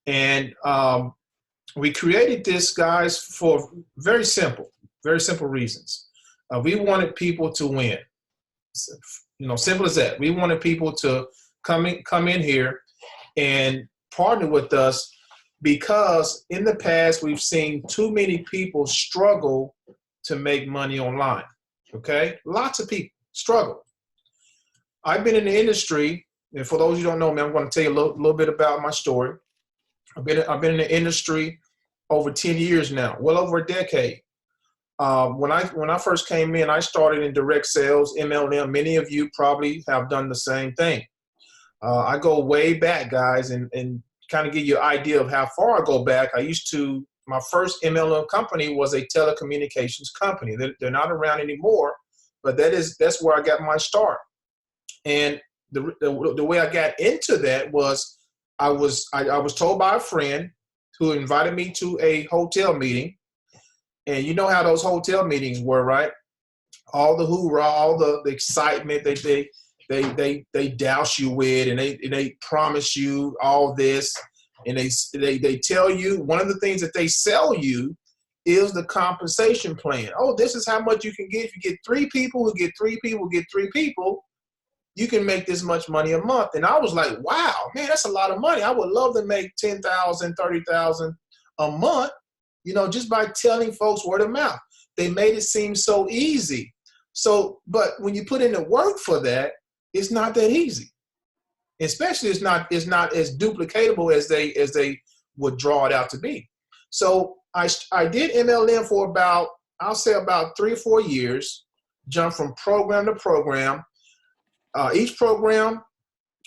And we created this, guys, for very simple reasons. We wanted people to win. Simple as that. We wanted people to come in here and partner with us because in the past we've seen too many people struggle to make money online. Okay, lots of people struggle. I've been in the industry, and for those who don't know me, I'm going to tell you a little bit about my story. I've been in the industry over 10 years now, well over a decade. When I first came in, I started in direct sales, MLM. Many of you probably have done the same thing. I go way back, guys, and kind of give you an idea of how far I go back. My first MLM company was a telecommunications company. They're not around anymore, but that's where I got my start. And the way I got into that was I was told by a friend who invited me to a hotel meeting. And you know how those hotel meetings were, right? All the hoorah, all the excitement they douse you with, and they promise you all this, and they tell you one of the things that they sell you is the compensation plan. Oh, this is how much you can get if you get 3 people who get 3 people who get 3 people. You can make this much money a month. And I was like, wow, man, that's a lot of money. I would love to make $10,000, $30,000 a month. Just by telling folks word of mouth. They made it seem so easy. But when you put in the work for that, it's not that easy. Especially it's not as duplicatable as they would draw it out to be. So I did MLM for about 3 or 4 years, jumped from program to program. Each program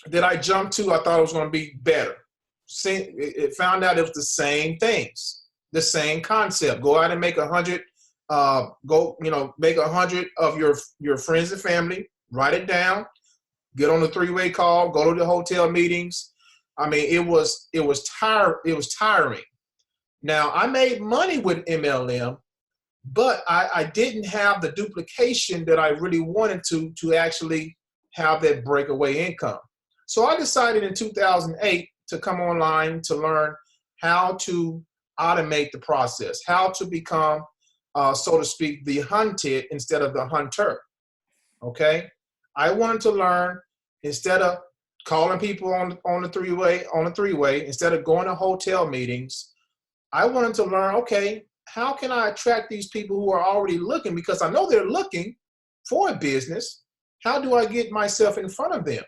that I jumped to, I thought it was going to be better. It found out it was the same things. The same concept. Go out and make 100. Make 100 of your friends and family. Write it down. Get on the 3-way call. Go to the hotel meetings. I mean, it was tiring. Now I made money with MLM, but I didn't have the duplication that I really wanted to actually have that breakaway income. So I decided in 2008 to come online to learn how to automate the process, how to become, so to speak, the hunted instead of the hunter. Okay, I wanted to learn, instead of calling people on the three-way, instead of going to hotel meetings, I wanted to learn, okay, how can I attract these people who are already looking, because I know they're looking for a business. How do I get myself in front of them?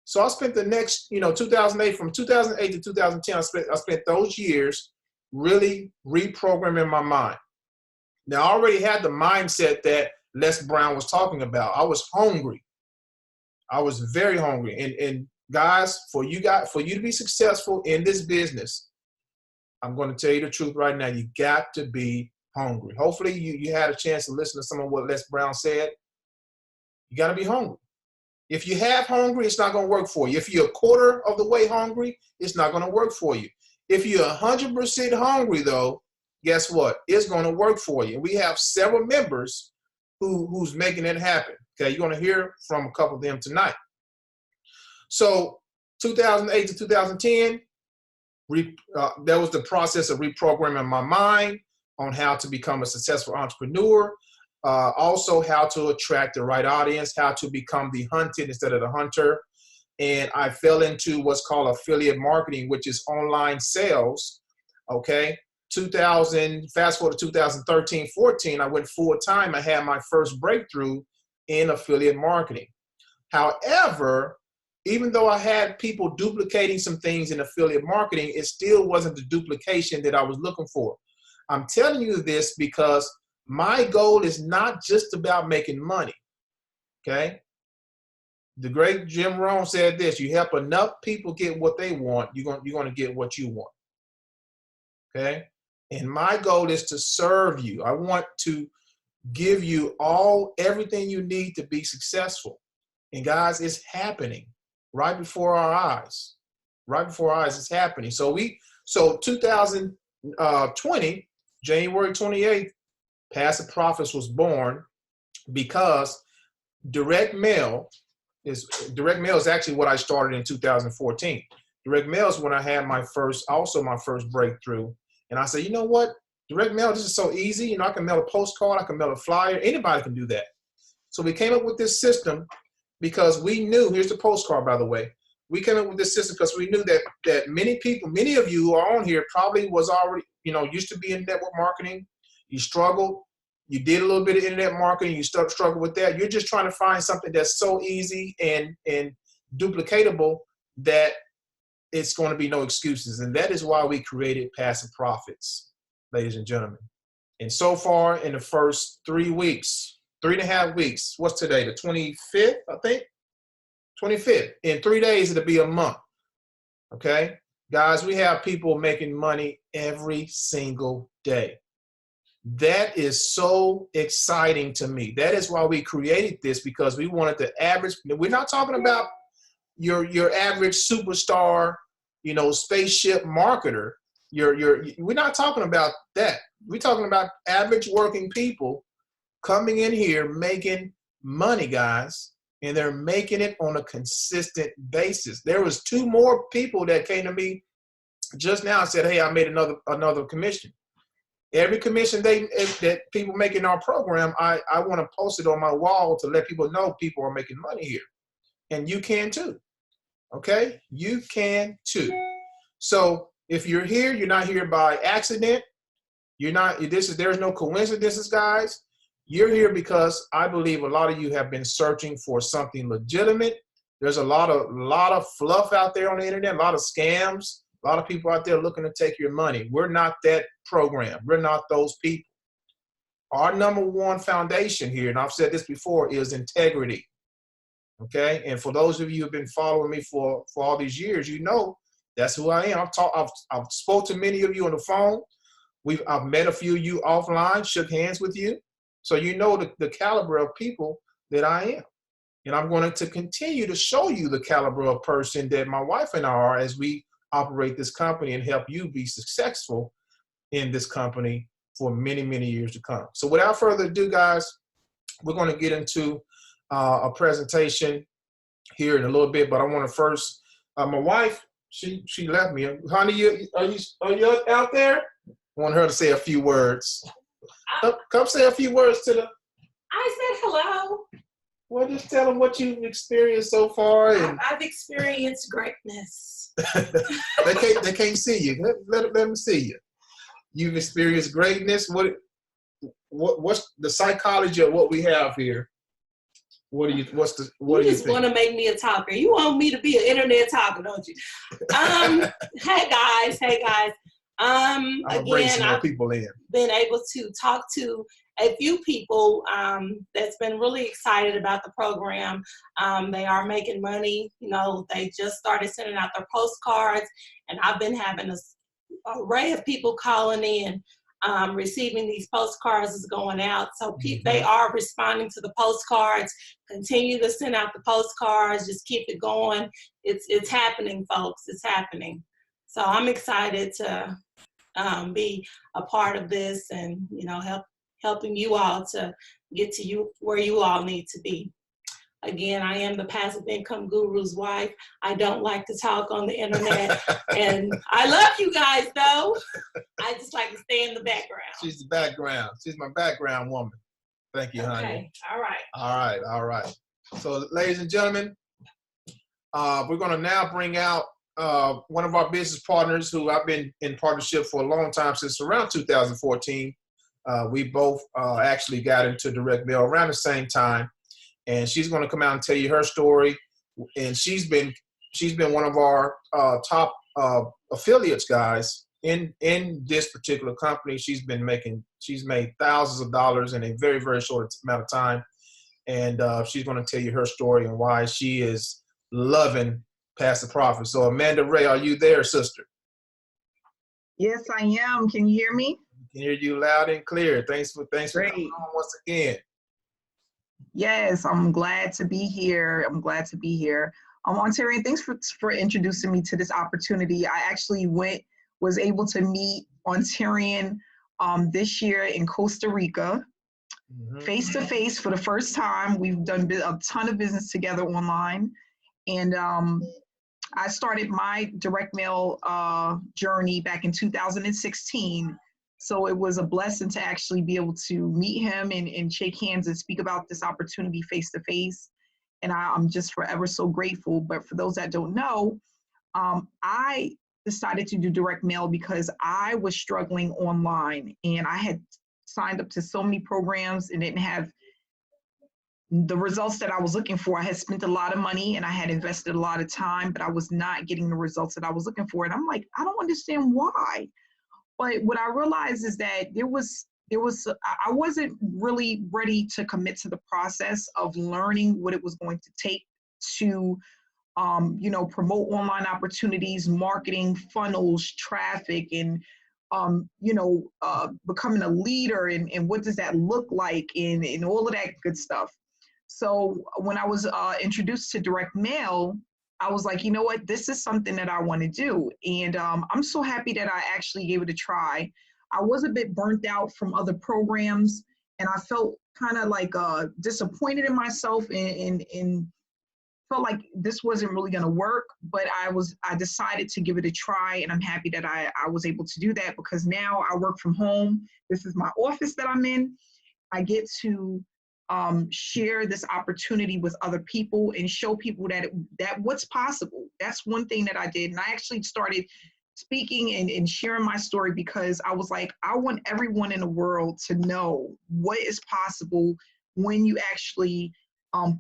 So I spent the next, 2008, from 2008 to 2010, I spent those years really reprogramming my mind. Now, I already had the mindset that Les Brown was talking about. I was hungry. I was very hungry. And guys, for you to be successful in this business, I'm going to tell you the truth right now. You got to be hungry. Hopefully you had a chance to listen to some of what Les Brown said. You got to be hungry. If you have hungry, it's not going to work for you. If you're a quarter of the way hungry, it's not going to work for you. If you're 100% hungry, though, guess what? It's going to work for you. We have several members who's making it happen. Okay, you're going to hear from a couple of them tonight. So 2008 to 2010, that was the process of reprogramming my mind on how to become a successful entrepreneur. Also how to attract the right audience, how to become the hunted instead of the hunter. And I fell into what's called affiliate marketing, which is online sales. Okay. Fast forward to 2013, 14, I went full time. I had my first breakthrough in affiliate marketing. However, even though I had people duplicating some things in affiliate marketing, it still wasn't the duplication that I was looking for. I'm telling you this because my goal is not just about making money. Okay. The great Jim Rohn said this: you help enough people get what they want, you're going to get what you want. Okay. And my goal is to serve you. I want to give you everything you need to be successful. And guys, it's happening right before our eyes. Right before our eyes, it's happening. So 2020, January 28th, Passive Profits was born because direct mail is actually what I started in 2014. Direct mail is when I had my first breakthrough. And I said, you know what? Direct mail, this is so easy. You know, I can mail a postcard, I can mail a flyer. Anybody can do that. So we came up with this system because we knew, here's the postcard, by the way. We came up with this system because we knew that many people, many of you who are on here probably was already, you know, used to be in network marketing. You struggled. You did a little bit of internet marketing. You struggled with that. You're just trying to find something that's so easy and duplicatable that it's going to be no excuses. And that is why we created Passive Profits, ladies and gentlemen. And so far in the first 3 weeks, 3.5 weeks, what's today? The 25th, I think? 25th. In 3 days, it'll be a month. Okay? Guys, we have people making money every single day. That is so exciting to me. That is why we created this, because we wanted the average. We're not talking about your average superstar, you know, spaceship marketer. We're not talking about that. We're talking about average working people coming in here making money, guys, and they're making it on a consistent basis. There was 2 more people that came to me just now and said, hey, I made another commission. Every commission that people make in our program, I want to post it on my wall to let people know people are making money here. And you can too. Okay? You can too. So if you're here, you're not here by accident. There's no coincidences, guys. You're here because I believe a lot of you have been searching for something legitimate. There's a lot of fluff out there on the internet, a lot of scams, a lot of people out there looking to take your money. We're not that program. We're not those people. Our number one foundation here, and I've said this before, is integrity. Okay? And for those of you who have been following me for all these years, you know that's who I am. I've spoke to many of you on the phone. I've met a few of you offline, shook hands with you. So you know the caliber of people that I am. And I'm going to continue to show you the caliber of person that my wife and I are as we operate this company and help you be successful in this company for many, many years to come. So without further ado, guys, we're going to get into a presentation here in a little bit, but I want to first, my wife, she left me. Honey, are you out there? I want her to say a few words. Come say a few words to the. I said hello. Well, just tell them what you've experienced so far. And I've experienced greatness. they can't see you. Let them see you. You've experienced greatness. What's the psychology of what we have here? What do you think? You just want to make me a talker. You want me to be an internet talker, don't you? Hey guys. Again, I've been able to talk to a few people that's been really excited about the program. They are making money. You know, they just started sending out their postcards, and I've been having an array of people calling in. Receiving these postcards is going out. So they are responding to the postcards. Continue to send out the postcards. Just keep it going. It's happening, folks. It's happening. So I'm excited to be a part of this and, you know, helping you all to get to where you all need to be. Again, I am the passive income guru's wife. I don't like to talk on the internet. And I love you guys, though. I just like to stay in the background. She's the background. She's my background woman. Thank you, honey. Okay. All right. So, ladies and gentlemen, we're going to now bring out one of our business partners who I've been in partnership for a long time, since around 2014. We both actually got into direct mail around the same time. And she's going to come out and tell you her story. And she's been one of our top affiliates, guys, in this particular company. She's made thousands of dollars in a very, very short amount of time. And she's going to tell you her story and why she is loving Passive Profits. So Amanda Ray, are you there, sister? Yes, I am. Can you hear me? I can hear you loud and clear. Thanks for coming on once again. Yes, I'm glad to be here. Ontarian, thanks for introducing me to this opportunity. I actually was able to meet Ontarian this year in Costa Rica, face to face for the first time. We've done a ton of business together online, and I started my direct mail journey back in 2016. So it was a blessing to actually be able to meet him and shake hands and speak about this opportunity face to face. And I'm just forever so grateful. But for those that don't know, I decided to do direct mail because I was struggling online and I had signed up to so many programs and didn't have the results that I was looking for. I had spent a lot of money and I had invested a lot of time, but I was not getting the results that I was looking for. And I'm like, I don't understand why. But what I realized is that I wasn't really ready to commit to the process of learning what it was going to take to promote online opportunities, marketing, funnels, traffic, and becoming a leader, and what does that look like, and all of that good stuff. So when I was introduced to direct mail, I was like, you know what, this is something that I want to do. And I'm so happy that I actually gave it a try. I was a bit burnt out from other programs, and I felt kind of like disappointed in myself and felt like this wasn't really going to work, but I decided to give it a try, and I'm happy that I was able to do that because now I work from home. This is my office that I'm in. I get to share this opportunity with other people and show people that what's possible. That's one thing that I did. And I actually started speaking and sharing my story because I was like, I want everyone in the world to know what is possible when you actually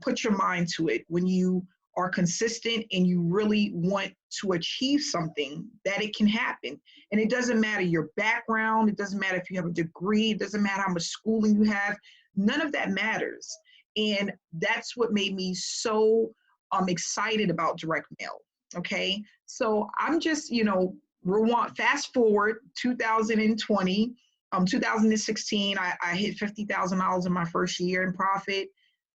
put your mind to it, when you are consistent and you really want to achieve something, that it can happen. And it doesn't matter your background. It doesn't matter if you have a degree. It doesn't matter how much schooling you have. None of that matters. And that's what made me so excited about direct mail. Okay. So I'm just, fast forward 2020, 2016, I hit $50,000 in my first year in profit,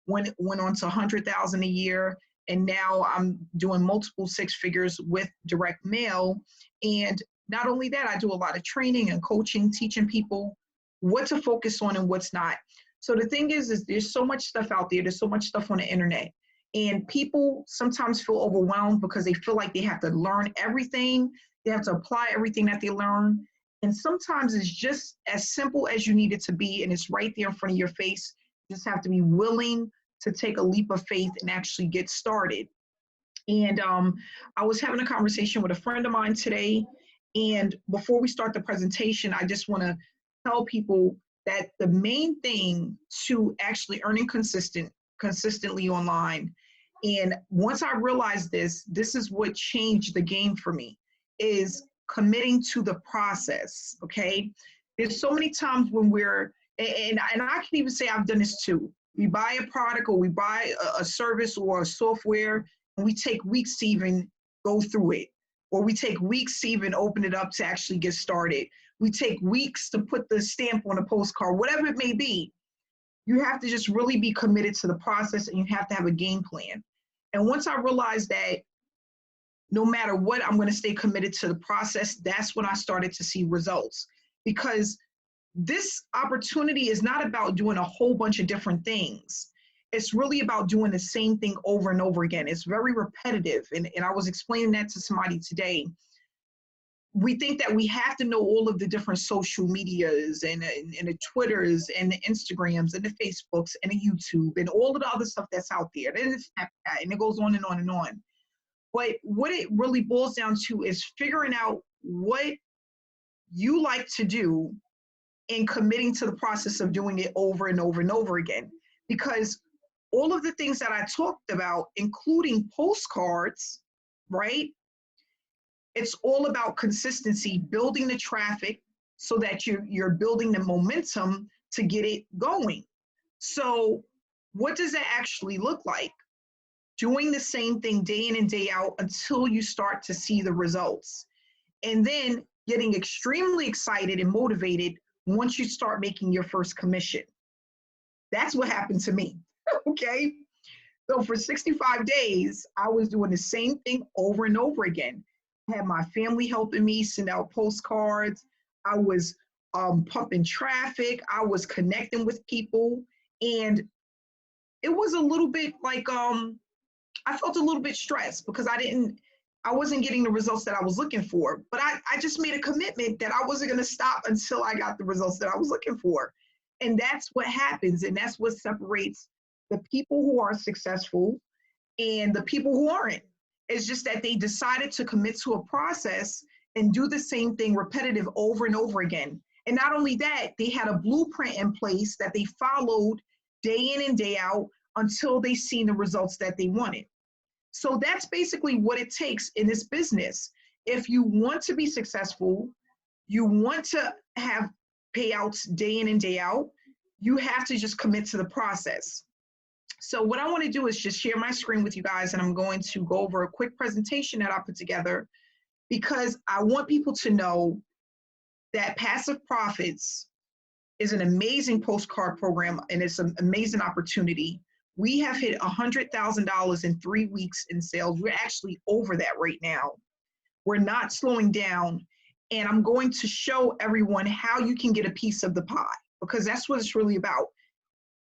went on to 100,000 a year. And now I'm doing multiple six figures with direct mail. And not only that, I do a lot of training and coaching, teaching people what to focus on and what's not. So the thing is there's so much stuff out there. There's so much stuff on the internet. And people sometimes feel overwhelmed because they feel like they have to learn everything. They have to apply everything that they learn. And sometimes it's just as simple as you need it to be. And it's right there in front of your face. You just have to be willing to take a leap of faith and actually get started. And I was having a conversation with a friend of mine today. And before we start the presentation, I just want to tell people that the main thing to actually earning consistently online, and once I realized this is what changed the game for me, is committing to the process, okay? There's so many times when and I can even say I've done this too. We buy a product or we buy a service or a software, and we take weeks to even go through it, or we take weeks to even open it up to actually get started. We take weeks to put the stamp on a postcard, whatever it may be. You have to just really be committed to the process, and you have to have a game plan. And once I realized that no matter what, I'm going to stay committed to the process, that's when I started to see results. Because this opportunity is not about doing a whole bunch of different things. It's really about doing the same thing over and over again. It's very repetitive. And I was explaining that to somebody today. We think that we have to know all of the different social medias and the Twitters and the Instagrams and the Facebooks and the YouTube and all of the other stuff that's out there. And it's Snapchat, and it goes on and on and on. But what it really boils down to is figuring out what you like to do and committing to the process of doing it over and over and over again. Because all of the things that I talked about, including postcards, right? It's all about consistency, building the traffic so that you're building the momentum to get it going. So what does that actually look like? Doing the same thing day in and day out until you start to see the results. And then getting extremely excited and motivated once you start making your first commission. That's what happened to me, okay? So for 65 days, I was doing the same thing over and over again. I had my family helping me send out postcards. I was pumping traffic. I was connecting with people. And it was a little bit like, I felt a little bit stressed because I I wasn't getting the results that I was looking for. But I just made a commitment that I wasn't going to stop until I got the results that I was looking for. And that's what happens. And that's what separates the people who are successful and the people who aren't. It's just that they decided to commit to a process and do the same thing repetitive over and over again. And not only that, they had a blueprint in place that they followed day in and day out until they seen the results that they wanted. So that's basically what it takes in this business. If you want to be successful, you want to have payouts day in and day out, you have to just commit to the process. So what I want to do is just share my screen with you guys, and I'm going to go over a quick presentation that I put together because I want people to know that Passive Profits is an amazing postcard program, and it's an amazing opportunity. We have hit $100,000 in 3 weeks in sales. We're actually over that right now. We're not slowing down, and I'm going to show everyone how you can get a piece of the pie, because that's what it's really about.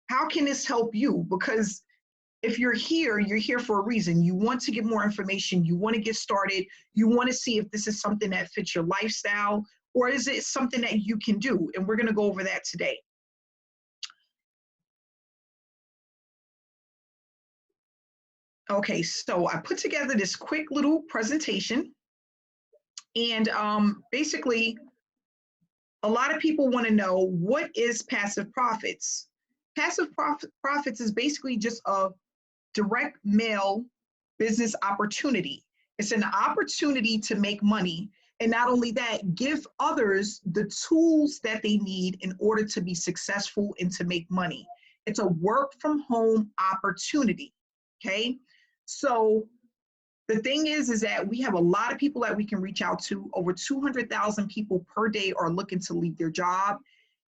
How can this help you? Because if you're here for a reason. You want to get more information. You want to get started. You want to see if this is something that fits your lifestyle, or is it something that you can do? And we're going to go over that today. Okay, so I put together this quick little presentation, and basically, a lot of people want to know, what is Passive Profits? Passive Profits is basically just a direct mail business opportunity. It's an opportunity to make money, and not only that, give others the tools that they need in order to be successful and to make money. It's a work from home opportunity, okay? So the thing is that we have a lot of people that we can reach out to. Over 200,000 people per day are looking to leave their job.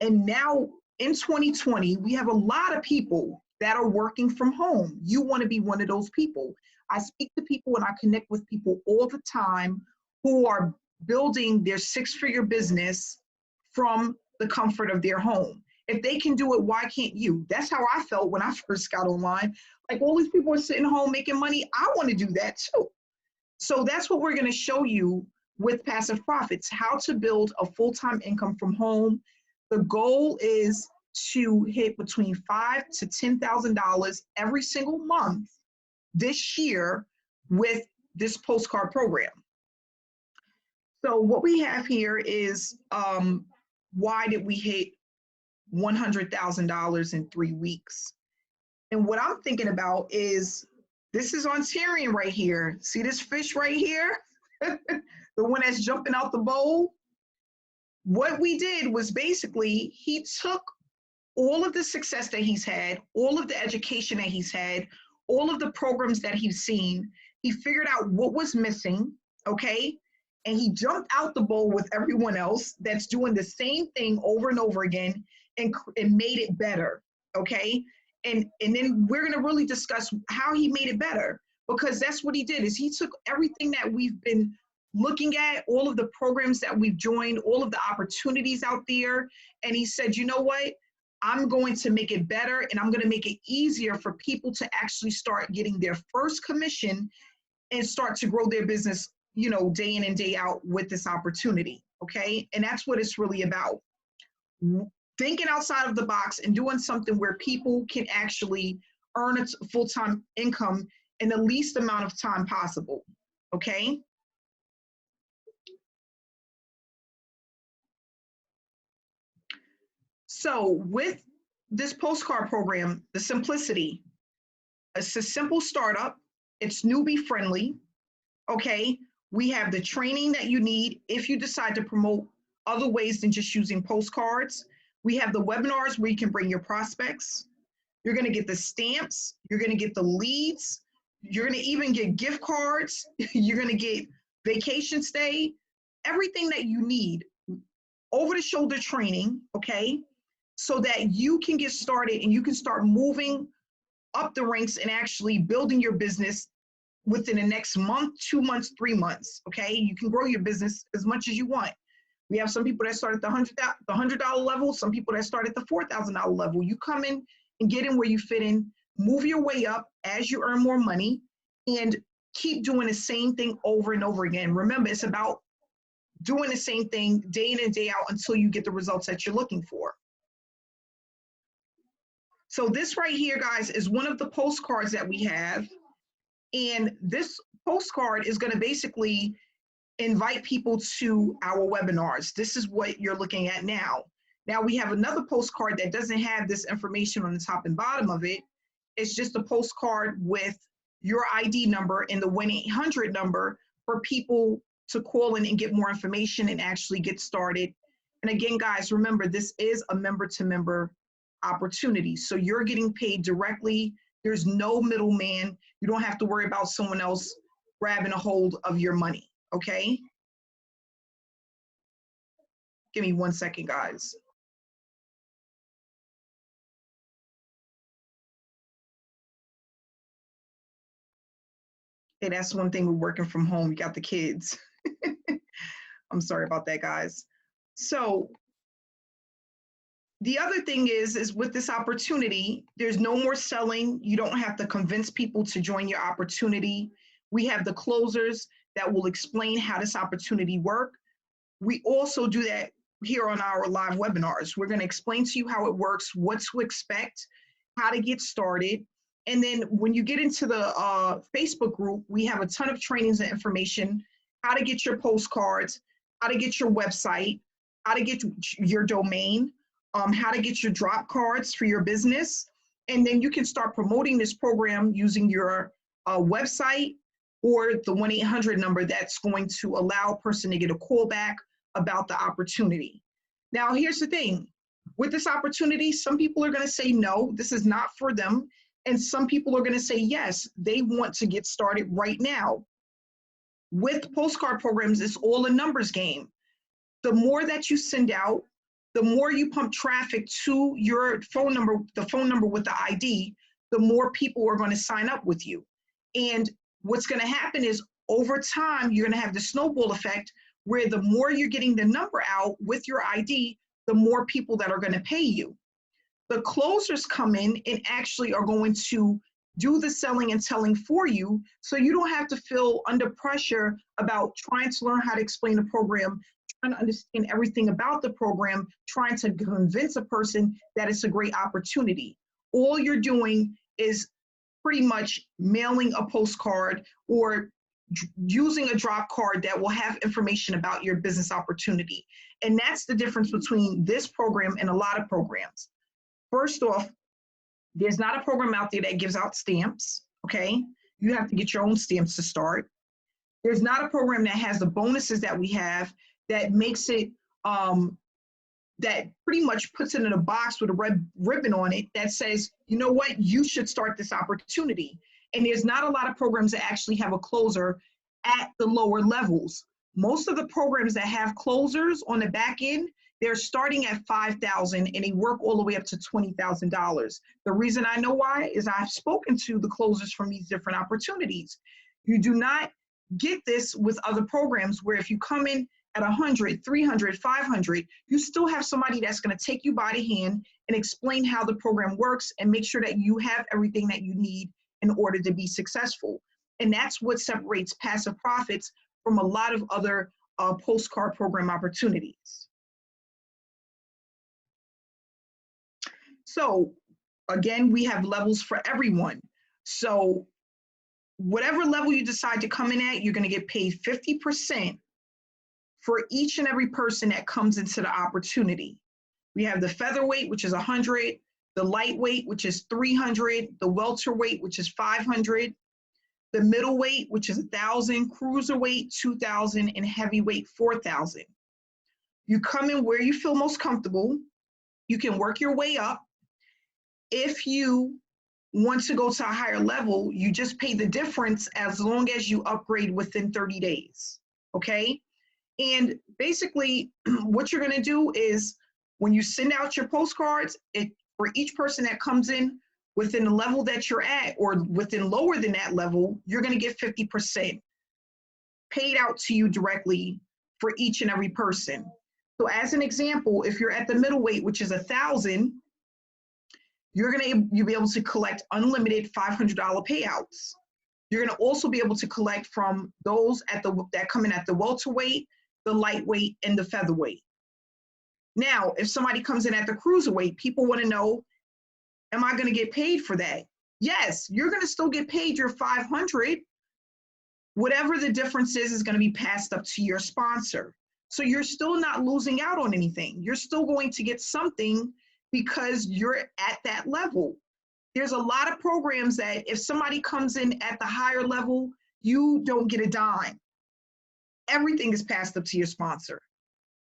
And now in 2020, we have a lot of people that are working from home. You want to be one of those people. I speak to people and I connect with people all the time who are building their six-figure business from the comfort of their home. If they can do it, why can't you? That's how I felt when I first got online. Like, all these people are sitting home making money. I want to do that too. So that's what we're going to show you with Passive Profits, how to build a full-time income from home. The goal is to hit between $5,000 to $10,000 every single month this year with this postcard program. So what we have here is why did we hit $100,000 in 3 weeks? And what I'm thinking about is, this is Ontarian right here. See this fish right here? The one that's jumping out the bowl? What we did was basically, he took all of the success that he's had, all of the education that he's had, all of the programs that he's seen, he figured out what was missing, okay? And he jumped out the bowl with everyone else that's doing the same thing over and over again and made it better, okay? And then we're gonna really discuss how he made it better, because that's what he did, is he took everything that we've been looking at, all of the programs that we've joined, all of the opportunities out there, and he said, you know what? I'm going to make it better, and I'm going to make it easier for people to actually start getting their first commission and start to grow their business, you know, day in and day out with this opportunity, okay? And that's what it's really about. Thinking outside of the box and doing something where people can actually earn a full-time income in the least amount of time possible, okay? So with this postcard program, the simplicity, it's a simple startup, it's newbie friendly, okay? We have the training that you need if you decide to promote other ways than just using postcards. We have the webinars where you can bring your prospects. You're gonna get the stamps, you're gonna get the leads, you're gonna even get gift cards, you're gonna get vacation stay, everything that you need, over-the-shoulder training, okay? So that you can get started and you can start moving up the ranks and actually building your business within the next month, 2 months, 3 months, okay? You can grow your business as much as you want. We have some people that start at the $100 level, some people that start at the $4,000 level. You come in and get in where you fit in, move your way up as you earn more money, and keep doing the same thing over and over again. Remember, it's about doing the same thing day in and day out until you get the results that you're looking for. So this right here, guys, is one of the postcards that we have. And this postcard is going to basically invite people to our webinars. This is what you're looking at now. Now we have another postcard that doesn't have this information on the top and bottom of it. It's just a postcard with your ID number and the 1-800 number for people to call in and get more information and actually get started. And again, guys, remember, this is a member-to-member opportunity. So you're getting paid directly. There's no middleman. You don't have to worry about someone else grabbing a hold of your money, okay? Give me 1 second, guys. Hey, that's one thing with working from home. You got the kids. I'm sorry about that, guys. So the other thing is with this opportunity, there's no more selling. You don't have to convince people to join your opportunity. We have the closers that will explain how this opportunity works. We also do that here on our live webinars. We're going to explain to you how it works, what to expect, how to get started. And then when you get into the Facebook group, we have a ton of trainings and information, how to get your postcards, how to get your website, how to get your domain, how to get your drop cards for your business. And then you can start promoting this program using your website or the 1-800 number that's going to allow a person to get a call back about the opportunity. Now, here's the thing. With this opportunity, some people are going to say, no, this is not for them. And some people are going to say, yes, they want to get started right now. With postcard programs, it's all a numbers game. The more that you send out, the more you pump traffic to your phone number, the phone number with the ID, the more people are going to sign up with you. And what's going to happen is over time, you're going to have the snowball effect where the more you're getting the number out with your ID, the more people that are going to pay you. The closers come in and actually are going to do the selling and telling for you, so you don't have to feel under pressure about trying to learn how to explain the program, trying to understand everything about the program, trying to convince a person that it's a great opportunity. All you're doing is pretty much mailing a postcard or using a drop card that will have information about your business opportunity. And that's the difference between this program and a lot of programs. First off, there's not a program out there that gives out stamps, okay? You have to get your own stamps to start. There's not a program that has the bonuses that we have that makes it, that pretty much puts it in a box with a red ribbon on it that says, you know what, you should start this opportunity. And there's not a lot of programs that actually have a closer at the lower levels. Most of the programs that have closers on the back end, they're starting at $5,000 and they work all the way up to $20,000. The reason I know why is I've spoken to the closers from these different opportunities. You do not get this with other programs where if you come in at 100, 300, 500, you still have somebody that's going to take you by the hand and explain how the program works and make sure that you have everything that you need in order to be successful. And that's what separates Passive Profits from a lot of other postcard program opportunities. So again, we have levels for everyone. So whatever level you decide to come in at, you're going to get paid 50% for each and every person that comes into the opportunity. We have the featherweight, which is 100, the lightweight, which is 300, the welterweight, which is 500, the middleweight, which is 1,000, cruiserweight, 2,000, and heavyweight, 4,000. You come in where you feel most comfortable. You can work your way up. If you want to go to a higher level, you just pay the difference as long as you upgrade within 30 days, okay? And basically, what you're going to do is when you send out your postcards, for each person that comes in within the level that you're at or within lower than that level, you're going to get 50% paid out to you directly for each and every person. So as an example, if you're at the middleweight, which is 1,000, you'll be able to collect unlimited $500 payouts. You're going to also be able to collect from those that come in at the welterweight, the lightweight, and the featherweight. Now, if somebody comes in at the cruiserweight, people want to know, am I going to get paid for that? Yes, you're going to still get paid your $500. Whatever the difference is going to be passed up to your sponsor. So you're still not losing out on anything. You're still going to get something because you're at that level. There's a lot of programs that if somebody comes in at the higher level, you don't get a dime. Everything is passed up to your sponsor.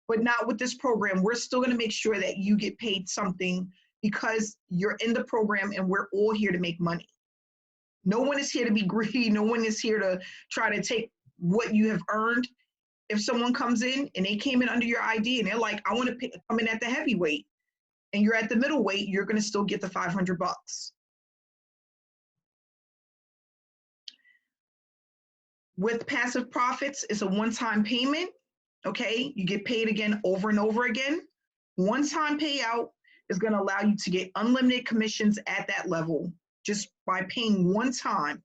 But not with this program. We're still going to make sure that you get paid something because you're in the program and we're all here to make money. No one is here to be greedy. No one is here to try to take what you have earned. If someone comes in and they came in under your ID and they're like, I want to come in at the heavyweight, and you're at the middleweight, you're going to still get the $500. With passive profits, it's a one-time payment. Okay, you get paid again over and over again. One-time payout is going to allow you to get unlimited commissions at that level just by paying one time.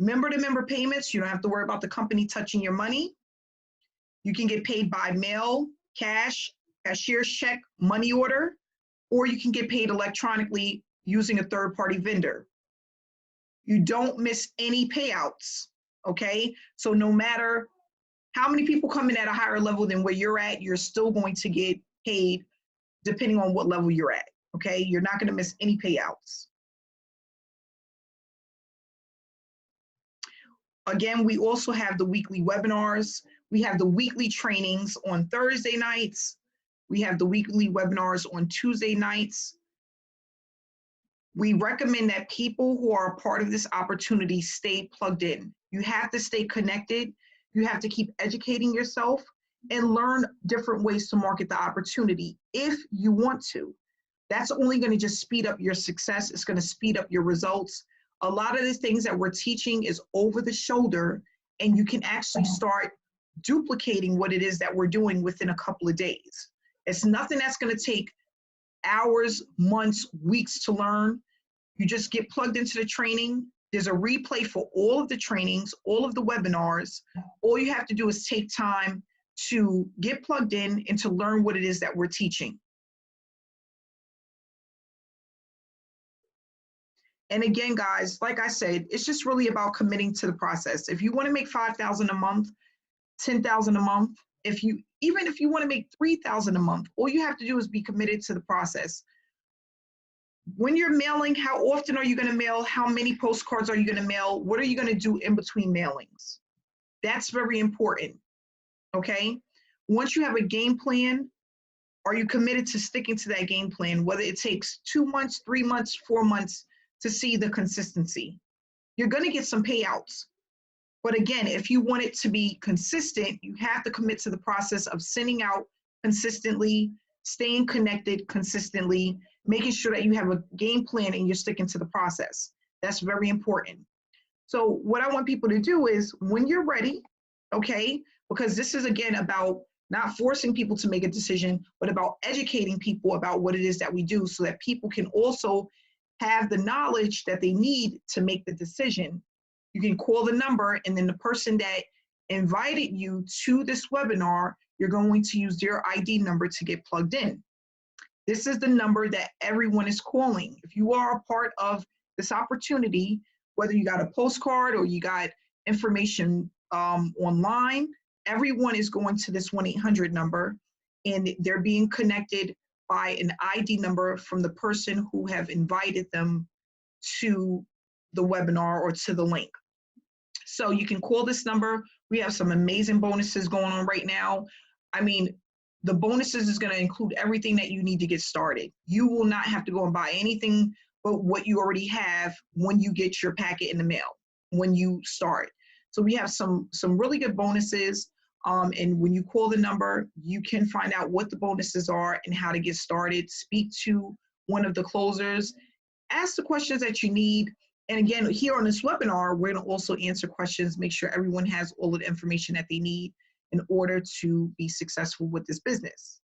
Member-to-member payments, you don't have to worry about the company touching your money. You can get paid by mail, cash, cashier's check, money order, or you can get paid electronically using a third-party vendor. You don't miss any payouts, okay? So no matter how many people come in at a higher level than where you're at, you're still going to get paid depending on what level you're at, okay? You're not going to miss any payouts. Again, we also have the weekly webinars. We have the weekly trainings on Thursday nights. We have the weekly webinars on Tuesday nights. We recommend that people who are a part of this opportunity stay plugged in. You have to stay connected. You have to keep educating yourself and learn different ways to market the opportunity if you want to. That's only going to just speed up your success. It's going to speed up your results. A lot of the things that we're teaching is over the shoulder, and you can actually start duplicating what it is that we're doing within a couple of days. It's nothing that's going to take hours, months, weeks to learn. You just get plugged into the training. There's a replay for all of the trainings, all of the webinars. All you have to do is take time to get plugged in and to learn what it is that we're teaching. And again, guys, like I said, it's just really about committing to the process. If you want to make $5,000 a month, $10,000 a month, even if you want to make $3,000 a month, all you have to do is be committed to the process. When you're mailing, how often are you going to mail? How many postcards are you going to mail? What are you going to do in between mailings? That's very important, okay? Once you have a game plan, are you committed to sticking to that game plan, whether it takes 2 months, 3 months, 4 months to see the consistency? You're going to get some payouts. But again, if you want it to be consistent, you have to commit to the process of sending out consistently, staying connected consistently, making sure that you have a game plan and you're sticking to the process. That's very important. So what I want people to do is when you're ready, okay, because this is again about not forcing people to make a decision, but about educating people about what it is that we do so that people can also have the knowledge that they need to make the decision. You can call the number, and then the person that invited you to this webinar, you're going to use their ID number to get plugged in. This is the number that everyone is calling. If you are a part of this opportunity, whether you got a postcard or you got information online, everyone is going to this 1-800 number, and they're being connected by an ID number from the person who have invited them to the webinar or to the link. So you can call this number. We have some amazing bonuses going on right now. I mean, the bonuses is going to include everything that you need to get started. You will not have to go and buy anything but what you already have when you get your packet in the mail, when you start. So we have some really good bonuses. And when you call the number, you can find out what the bonuses are and how to get started. Speak to one of the closers. Ask the questions that you need. And again, here on this webinar, we're going to also answer questions, make sure everyone has all of the information that they need in order to be successful with this business.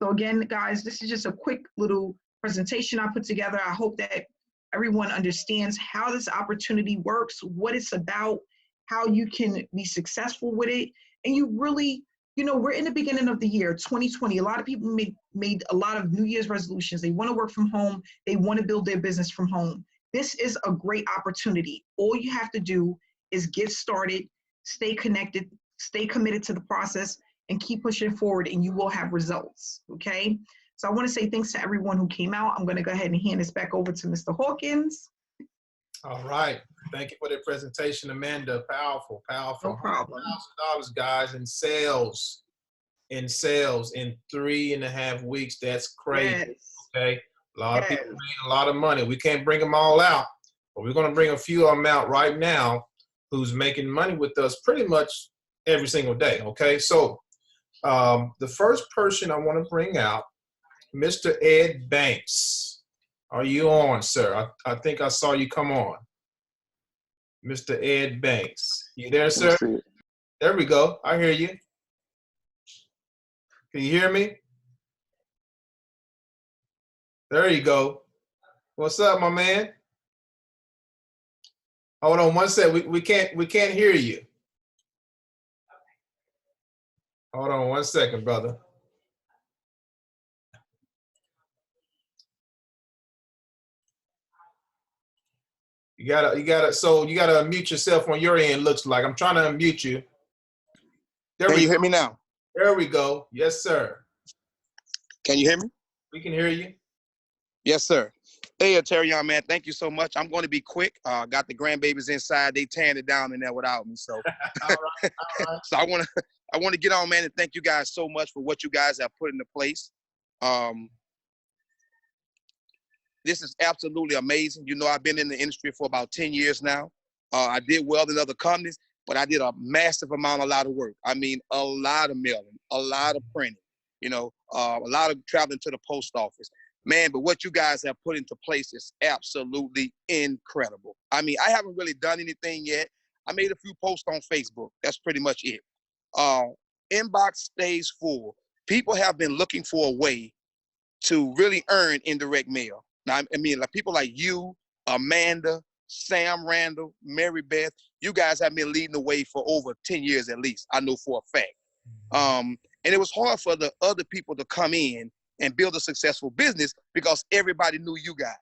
So again, guys, this is just a quick little presentation I put together. I hope that everyone understands how this opportunity works, what it's about, how you can be successful with it. And you really, we're in the beginning of the year, 2020. A lot of people made a lot of New Year's resolutions. They want to work from home. They want to build their business from home. This is a great opportunity. All you have to do is get started, stay connected, stay committed to the process, and keep pushing forward, and you will have results, okay? So I want to say thanks to everyone who came out. I'm going to go ahead and hand this back over to Mr. Hawkins. All right. Thank you for the presentation, Amanda. Powerful, powerful. No problem. $100,000, guys, in sales. In 3.5 weeks. That's crazy. Yes. Okay. A lot of people made a lot of money. We can't bring them all out, but we're going to bring a few of them out right now who's making money with us pretty much every single day. Okay. So the first person I want to bring out, Mr. Ed Banks. Are you on, sir? I think I saw you come on. Mr. Ed Banks. You there, sir? There we go. I hear you. Can you hear me? There you go. What's up, my man? Hold on one sec. We can't hear you. Hold on one second, brother. You gotta unmute yourself on your end, looks like. I'm trying to unmute you. Can you hear me now? There we go. Yes, sir. Can you hear me? We can hear you. Yes, sir. Hey, Terrion, man, thank you so much. I'm going to be quick. Got the grandbabies inside. They tearing it down in there without me. So, all right. So I want to get on, man, and thank you guys so much for what you guys have put into place. This is absolutely amazing. I've been in the industry for about 10 years now. I did well in other companies, but I did a massive amount, a lot of work. I mean, a lot of mailing, a lot of printing, a lot of traveling to the post office. Man, but what you guys have put into place is absolutely incredible. I mean, I haven't really done anything yet. I made a few posts on Facebook. That's pretty much it. Inbox stays full. People have been looking for a way to really earn indirect mail. Now, I mean, like people like you, Amanda, Sam Randall, Mary Beth, you guys have been leading the way for over 10 years at least. I know for a fact. And it was hard for the other people to come in and build a successful business because everybody knew you guys.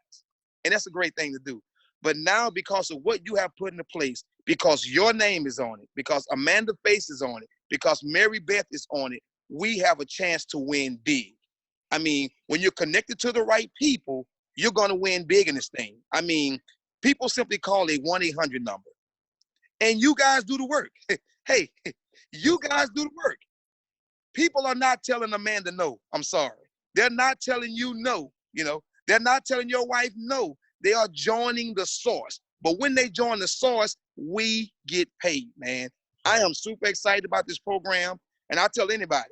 And that's a great thing to do. But now, because of what you have put into place, because your name is on it, because Amanda Face is on it, because Mary Beth is on it, we have a chance to win big. I mean, when you're connected to the right people, you're going to win big in this thing. I mean, people simply call a 1-800 number. And you guys do the work. Hey, you guys do the work. People are not telling Amanda no. I'm sorry. They're not telling you no. They're not telling your wife no. They are joining the source. But when they join the source, we get paid, man. I am super excited about this program. And I tell anybody,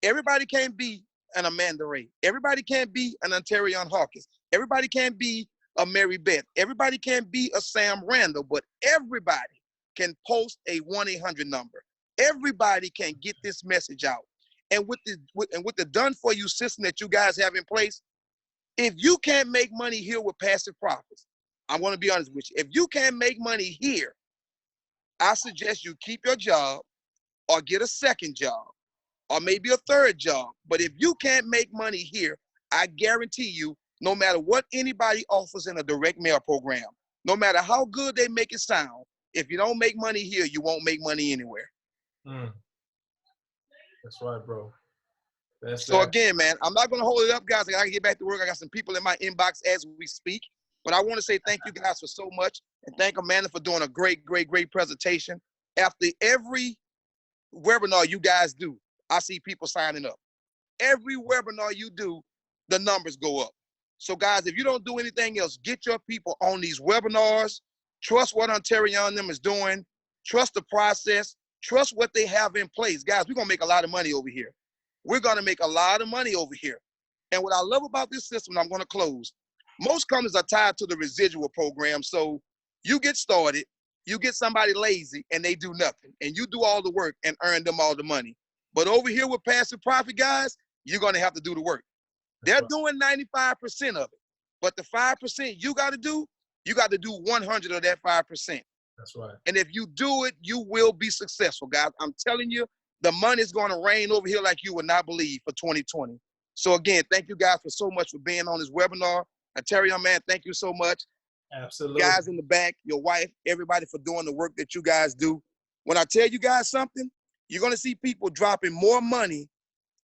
everybody can't be an Amanda Ray. Everybody can't be an Ontario Hawkins. Everybody can't be a Mary Beth. Everybody can't be a Sam Randall, but everybody can post a 1-800 number. Everybody can get this message out. And with the done-for-you system that you guys have in place, if you can't make money here with passive profits, I'm going to be honest with you. If you can't make money here, I suggest you keep your job or get a second job or maybe a third job. But if you can't make money here, I guarantee you, no matter what anybody offers in a direct mail program, no matter how good they make it sound, if you don't make money here, you won't make money anywhere. That's right, bro. Again, man, I'm not going to hold it up, guys. I got to get back to work. I got some people in my inbox as we speak. But I want to say thank you guys for so much. And thank Amanda for doing a great, great, great presentation. After every webinar you guys do, I see people signing up. Every webinar you do, the numbers go up. So, guys, if you don't do anything else, get your people on these webinars. Trust what Ontario and them is doing. Trust the process. Trust what they have in place. Guys, we're going to make a lot of money over here. We're going to make a lot of money over here. And what I love about this system, and I'm going to close, most companies are tied to the residual program. So you get started, you get somebody lazy, and they do nothing. And you do all the work and earn them all the money. But over here with passive profit, guys, you're going to have to do the work. They're doing 95% of it. But the 5% you got to do 100 of that 5%. That's right. And if you do it, you will be successful, guys. I'm telling you, the money is going to rain over here like you would not believe for 2020. So again, thank you guys for so much for being on this webinar. And Terry, young man, thank you so much. Absolutely. Guys in the back, your wife, everybody for doing the work that you guys do. When I tell you guys something, you're going to see people dropping more money,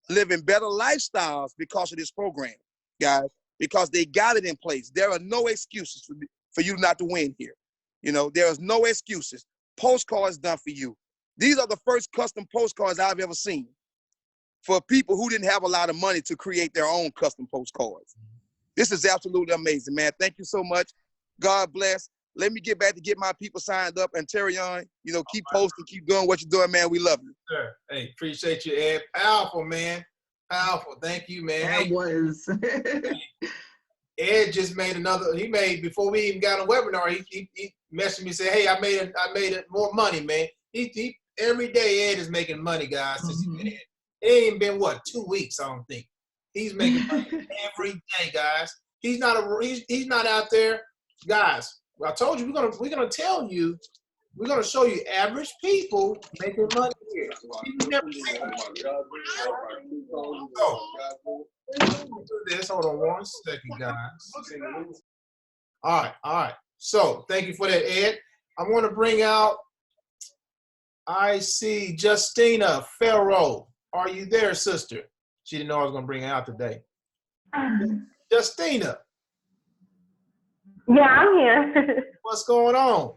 living better lifestyles because of this program, guys, because they got it in place. There are no excuses for you not to win here. You know, there is no excuses. Postcards done for you. These are the first custom postcards I've ever seen for people who didn't have a lot of money to create their own custom postcards. This is absolutely amazing, man. Thank you so much. God bless. Let me get back to get my people signed up. And Terry on, you know, keep posting, keep doing what you're doing, man. We love you. Sure. Hey, appreciate you, Ed. Powerful, man. Powerful. Thank you, man. That was. Ed just made another. He made before we even got a webinar. He messaged me and said, "Hey, I made it more money, man." He every day Ed is making money, guys. Since he's been in. It ain't been what 2 weeks, I don't think. He's making money every day, guys. He's not out there, guys. I told you we're gonna tell you. We're gonna show you average people making money here. Do this. Hold on 1 second, guys. All right. So thank you for that, Ed. I want to bring out. I see Justina Farrow. Are you there, sister? She didn't know I was going to bring her out today. Justina. Yeah, I'm here. What's going on?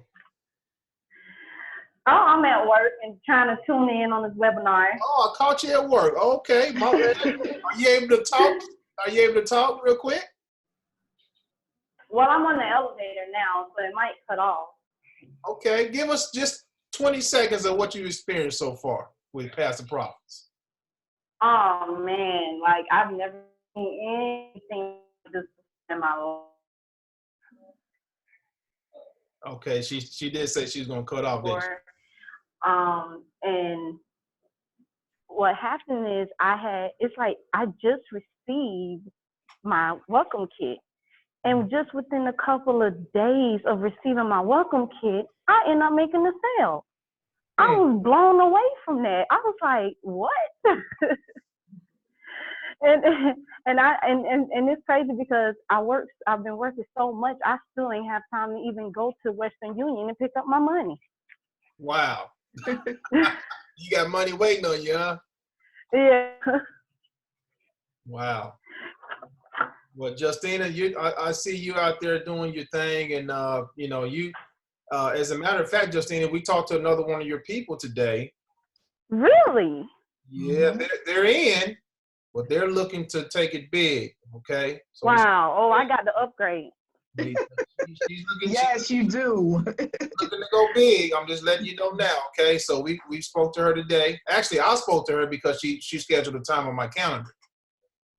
Oh, I'm at work and trying to tune in on this webinar. Oh, I caught you at work. Okay. My bad. Are you able to talk? Are you able to talk real quick? Well, I'm on the elevator now, so it might cut off. Okay. Give us just 20 seconds of what you've experienced so far with Pastor Prophets. Oh, man. Like, I've never seen anything like this in my life. Okay. She did say she's going to cut off this. And what happened is I just received my welcome kit. And just within a couple of days of receiving my welcome kit, I ended up making a sale. I was blown away from that. I was like, what? and it's crazy because I've been working so much, I still ain't have time to even go to Western Union and pick up my money. Wow. You got money waiting on you, huh? Yeah. Wow. Well, Justina, I see you out there doing your thing, and you know, as a matter of fact, Justina, we talked to another one of your people today. Really? Yeah, they're in, but they're looking to take it big. Okay. So wow. Oh, I got the upgrade. She's looking, yes, you do. looking to go big. I'm just letting you know now. Okay. So we spoke to her today. Actually, I spoke to her because she scheduled a time on my calendar.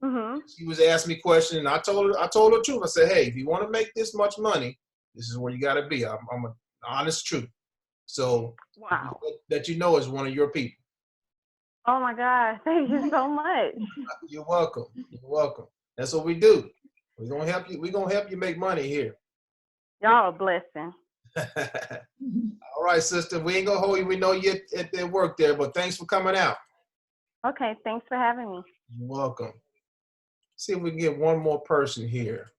Mm-hmm. She was asking me questions, and I told her the truth. I said, hey, if you want to make this much money, this is where you got to be. I'm an honest truth. So wow, that you know is one of your people. Oh my God, thank you so much. You're welcome. You're welcome. That's what we do. We're gonna help you. We're gonna help you make money here. Y'all a blessing. All right, sister. We ain't gonna hold you. We know you at their work there, but thanks for coming out. Okay, thanks for having me. You're welcome. See if we can get one more person here.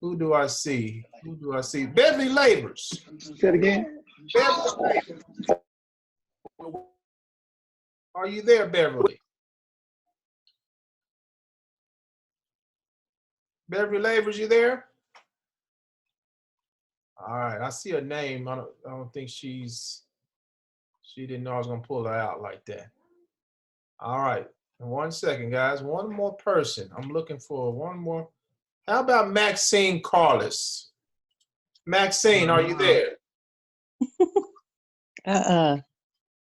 Who do I see? Beverly Labors. Say it again. Beverly Labors. Are you there, Beverly? Beverly Labors, you there? All right, I see her name. I don't think she didn't know I was gonna pull her out like that. All right, 1 second, guys. One more person. I'm looking for one more. How about Maxine Carlos? Maxine, are you there?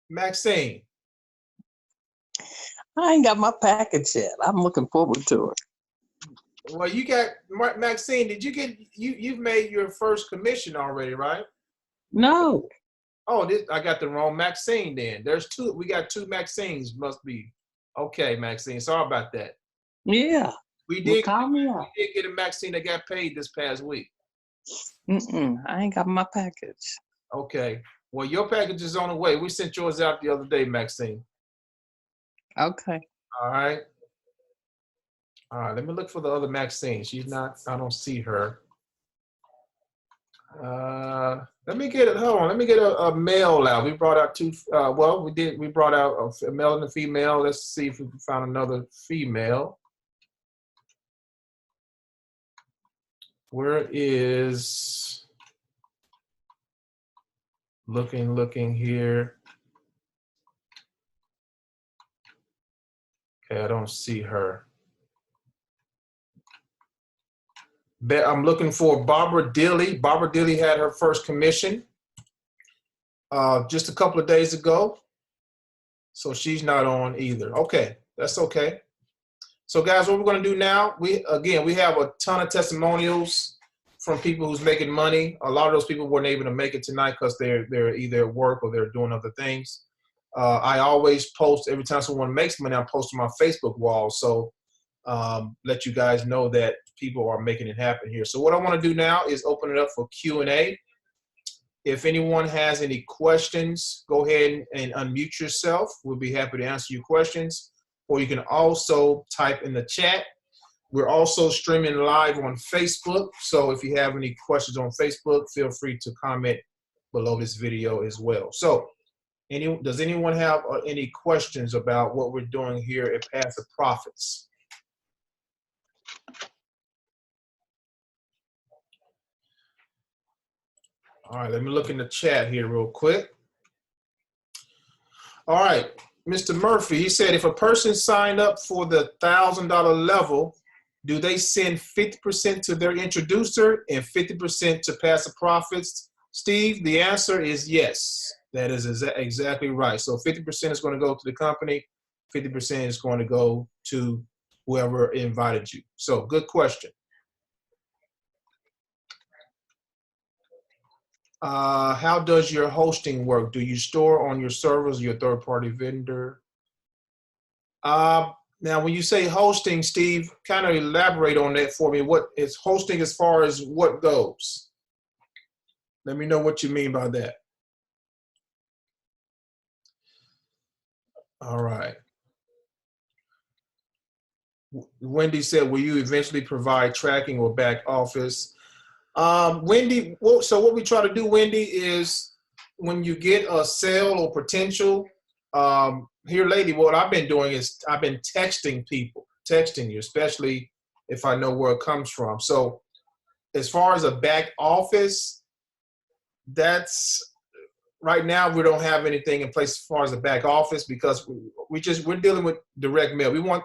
Maxine. I ain't got my package yet. I'm looking forward to it. Well, you got Maxine. Did you get you've made your first commission already, right? No. Oh, I got the wrong Maxine then. There's two. We got two Maxines. Must be okay, Maxine. Sorry about that. Yeah. We did, call me we up. did get a Maxine that got paid this past week. I ain't got my package. Okay. Well, your package is on the way. We sent yours out the other day, Maxine. Okay. All right. All right. Let me look for the other Maxine. She's not, I don't see her. Let me get it. Hold on. Let me get a male out. We brought out two. Well, we brought out a male and a female. Let's see if we can find another female. Where is looking here? Okay, I don't see her. I'm looking for Barbara Dilly. Barbara Dilly had her first commission just a couple of days ago. So she's not on either. Okay, that's okay. So guys, what we're gonna do now, we have a ton of testimonials from people who's making money. A lot of those people weren't able to make it tonight because they're either at work or they're doing other things. I always post, every time someone makes money, I post on my Facebook wall. So let you guys know that people are making it happen here. So what I want to do now is open it up for Q&A. If anyone has any questions, go ahead and unmute yourself. We'll be happy to answer your questions. Or you can also type in the chat. We're also streaming live on Facebook. So if you have any questions on Facebook, feel free to comment below this video as well. So does anyone have any questions about what we're doing here at Passive Profits? All right, let me look in the chat here real quick. All right, Mr. Murphy, he said if a person signed up for the $1,000 level, do they send 50% to their introducer and 50% to Passive Profits? Steve, the answer is yes. That is exactly right. So 50% is going to go to the company, 50% is going to go to whoever invited you. So good question. How does your hosting work? Do you store on your servers, your third-party vendor? Now, when you say hosting, Steve, kind of elaborate on that for me. What is hosting as far as what goes? Let me know what you mean by that. All right. Wendy said, will you eventually provide tracking or back office? Wendy, so what we try to do, Wendy, is when you get a sale or potential, here lately, what I've been doing is I've been texting you, especially if I know where it comes from. So as far as a back office, that's right now we don't have anything in place as far as the back office because we're dealing with direct mail. We want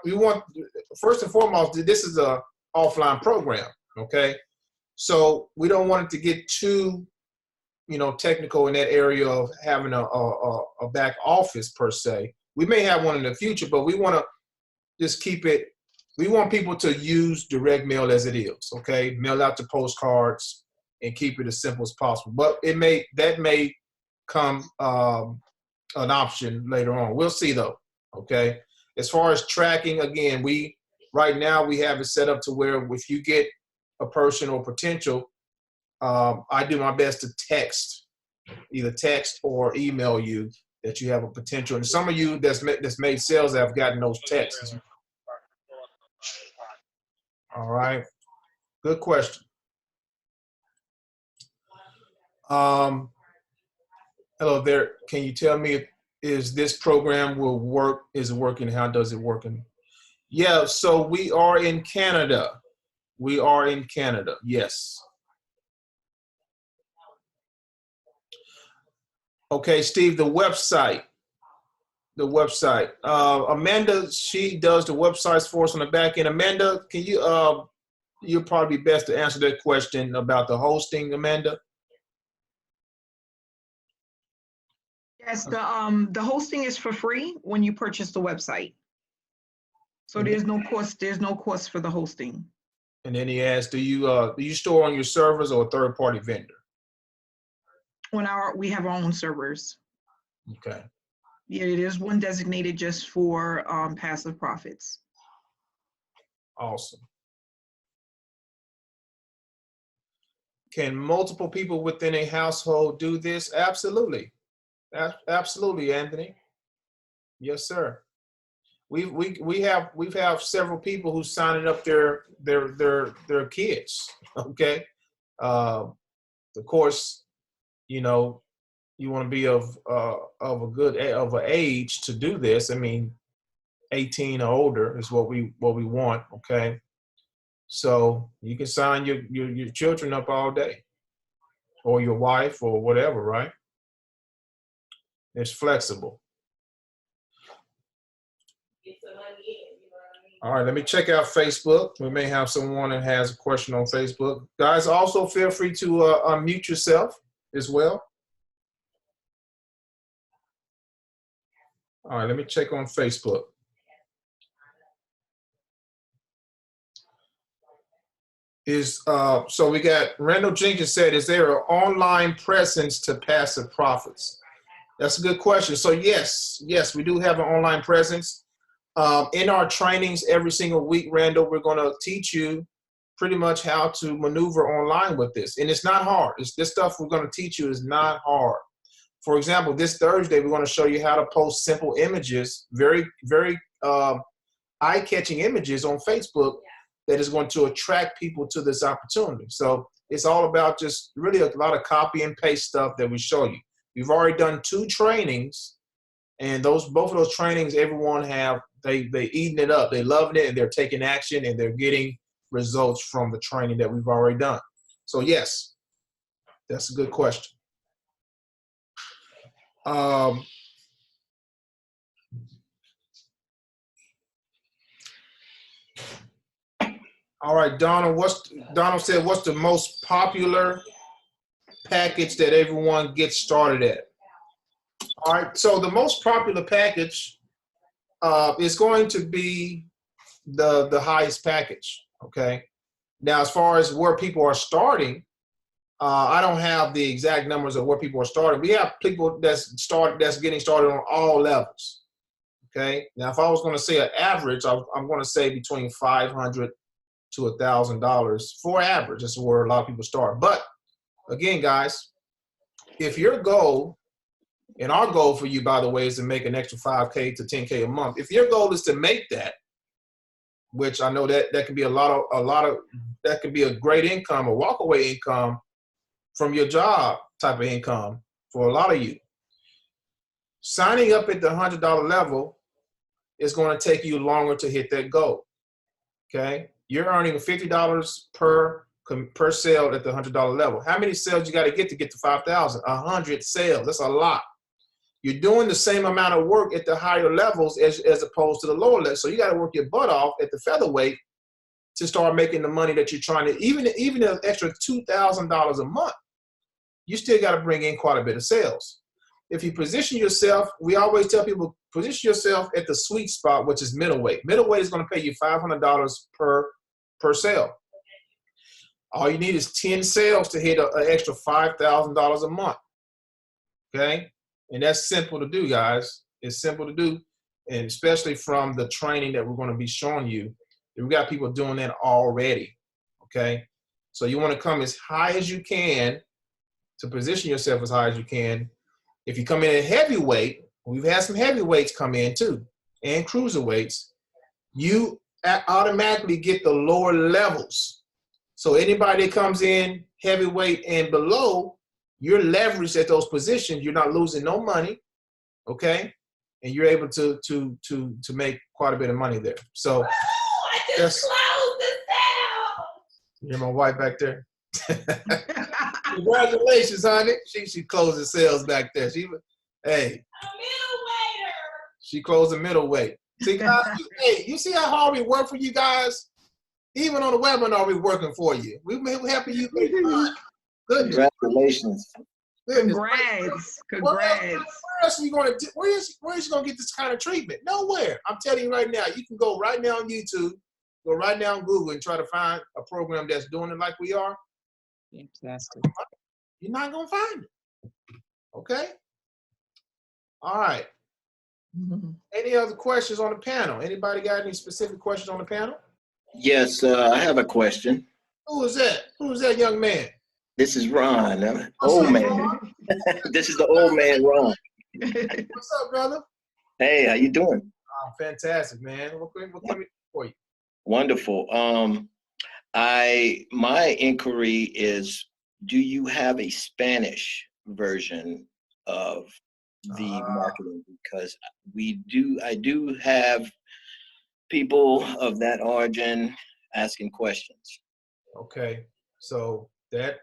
first and foremost, this is a offline program, okay? So we don't want it to get too, technical in that area of having a back office per se. We may have one in the future, but we want to just keep it. We want people to use direct mail as it is, okay? Mail out to postcards and keep it as simple as possible. But that may come an option later on. We'll see though, okay? As far as tracking, again, right now we have it set up to where if you get a person or potential, I do my best to either text or email you that you have a potential. And some of you that's made sales have gotten those texts. All right, good question. Hello there. Can you tell me is this program will work? Is it working? How does it work? Yeah. So we are in Canada. We are in Canada. Yes. Okay, Steve, the website. Amanda, she does the websites for us on the back end. Amanda, can you'll probably be best to answer that question about the hosting, Amanda. Yes, the hosting is for free when you purchase the website. So there's no cost for the hosting. And then he asked, do you store on your servers or a third-party vendor? We have our own servers. Okay. Yeah, there's one designated just for Passive Profits. Awesome. Can multiple people within a household do this? Absolutely. Absolutely, Anthony. Yes, sir. We've several people who signed up their kids. Okay. Of course, you know, you want to be of an age to do this. I mean, 18 or older is what we want. Okay. So you can sign your children up all day, or your wife, or whatever, right? It's flexible. All right, let me check out Facebook. We may have someone that has a question on Facebook. Guys, also feel free to unmute yourself as well. All right, let me check on Facebook. So we got Randall Jenkins said, is there an online presence to passive profits? That's a good question. So yes, we do have an online presence. In our trainings every single week, Randall, we're going to teach you pretty much how to maneuver online with this. And it's not hard. This stuff we're going to teach you is not hard. For example, this Thursday, we're going to show you how to post simple images, very, very eye-catching images on Facebook that is going to attract people to this opportunity. So it's all about just really a lot of copy and paste stuff that we show you. We've already done 2 trainings, and both of those trainings, everyone they eating it up. They loving it, and they're taking action, and they're getting results from the training that we've already done. So yes, that's a good question. All right, Donald said, what's the most popular package that everyone gets started at? All right, so the most popular package is going to be the highest package, okay? Now, as far as where people are starting, I don't have the exact numbers of where people are starting. We have people that's getting started on all levels, okay? Now, if I was going to say an average, I'm going to say between $500 to $1,000 for average. That's where a lot of people start. But again, guys, if your goal, and our goal for you, by the way, is to make an extra $5K to $10K a month. If your goal is to make that, which I know that can be that can be a great income, a walkaway income from your job type of income for a lot of you. Signing up at the $100 level is going to take you longer to hit that goal. Okay, you're earning $50 per sale at the $100 level. How many sales you got to get to 5,000? 100 sales. That's a lot. You're doing the same amount of work at the higher levels as opposed to the lower levels. So you got to work your butt off at the featherweight to start making the money that you're trying to, even an extra $2,000 a month, you still got to bring in quite a bit of sales. If you position yourself, we always tell people, position yourself at the sweet spot, which is middleweight. Middleweight is going to pay you $500 per sale. All you need is 10 sales to hit an extra $5,000 a month. Okay? And that's simple to do, guys. It's simple to do. And especially from the training that we're going to be showing you, we've got people doing that already. Okay? So you want to come as high as you can to position yourself as high as you can. If you come in at heavyweight, we've had some heavyweights come in too, and cruiserweights, you automatically get the lower levels. So anybody that comes in heavyweight and below, you're leveraged at those positions. You're not losing no money, okay? And you're able to make quite a bit of money there. So I just closed this down. You're my wife back there. Congratulations, honey. She closed the sales back there. Hey. A middleweighter. She closed the middleweight. See, guys, hey, you see how hard we work for you guys? Even on the webinar, we're working for you. We're helping you. Goodness. Congratulations. Congrats. Congrats. Where else are you going to? Where is you going to get this kind of treatment? Nowhere. I'm telling you right now. You can go right now on YouTube, go right now on Google, and try to find a program that's doing it like we are. Fantastic. You're not going to find it. Okay? All right. Mm-hmm. Any other questions on the panel? Anybody got any specific questions on the panel? Yes, I have a question. Who is that? Who is that young man? This is Ron. Old man. This is the old man, Ron. What's up, brother? Hey, how you doing? Fantastic, man. What can we do for you? Wonderful. My inquiry is, do you have a Spanish version of the marketing? Because I do have people of that origin asking questions. Okay, so that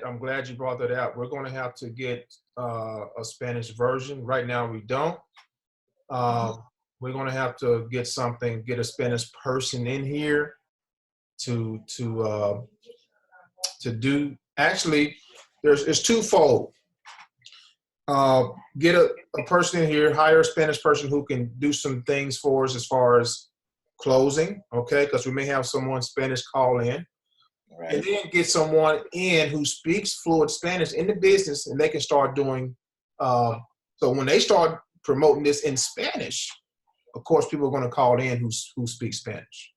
I'm glad you brought that out. We're going to have to get a Spanish version. Right now, we don't. We're going to have to get a Spanish person in here to do. Actually, it's twofold. Get a person in here, hire a Spanish person who can do some things for us as far as closing, okay? Because we may have someone Spanish call in. Right. And then get someone in who speaks fluent Spanish in the business, and they can start doing. So when they start promoting this in Spanish, of course, people are going to call in who speak Spanish.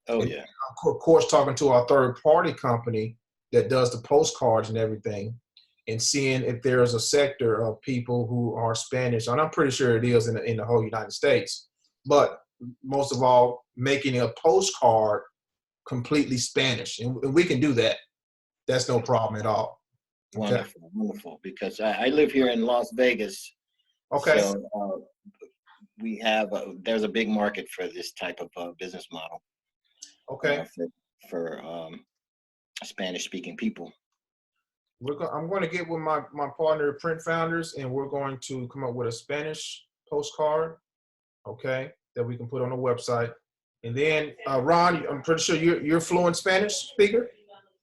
Oh, and yeah. Of course, talking to our third-party company that does the postcards and everything, and seeing if there's a sector of people who are Spanish, and I'm pretty sure it is in the whole United States. But most of all, making a postcard completely Spanish, and we can do that. That's no problem at all. Okay? Wonderful, wonderful. Because I live here in Las Vegas. Okay. So we have there's a big market for this type of business model. Okay. For Spanish-speaking people. I'm going to get with my partner, Print Founders, and we're going to come up with a Spanish postcard, okay, that we can put on the website. And then, Ron, I'm pretty sure you're fluent Spanish speaker?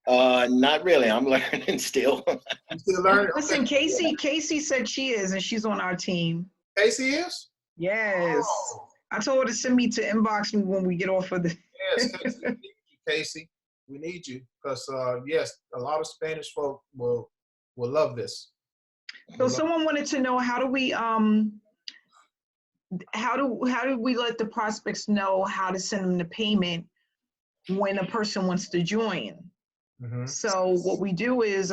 Not really. I'm learning still. You still learning? Listen, Okay. Casey said she is, and she's on our team. Casey is? Yes. Oh. I told her to send me to inbox me when we get off of the. Yes, Casey, we need you, Casey. We need you because, yes, a lot of Spanish folk will love this. So someone wanted to know, how do we let the prospects know how to send them the payment when a person wants to join? Mm-hmm. So what we do is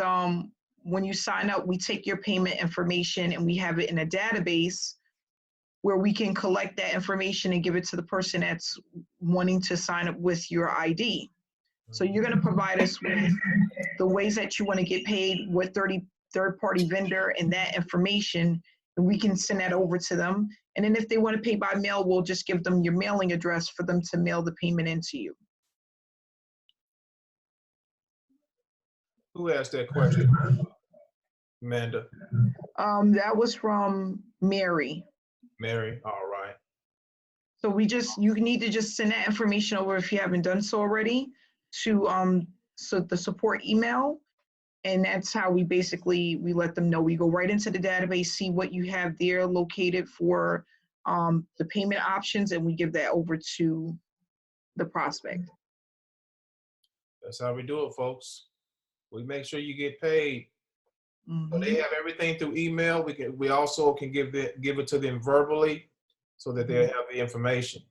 when you sign up, we take your payment information and we have it in a database where we can collect that information and give it to the person that's wanting to sign up with your ID. So you're going to provide us with the ways that you want to get paid, what third-party vendor, and that information, and we can send that over to them. And then if they want to pay by mail, we'll just give them your mailing address for them to mail the payment into you. Who asked that question? Amanda. That was from Mary. Mary, all right. So you need to just send that information over if you haven't done so already to the support email. And that's how we let them know. We go right into the database, see what you have there located for the payment options, and we give that over to the prospect. That's how we do it, folks. We make sure you get paid. Mm-hmm. So they have everything through email. We also can give it to them verbally so that they have the information.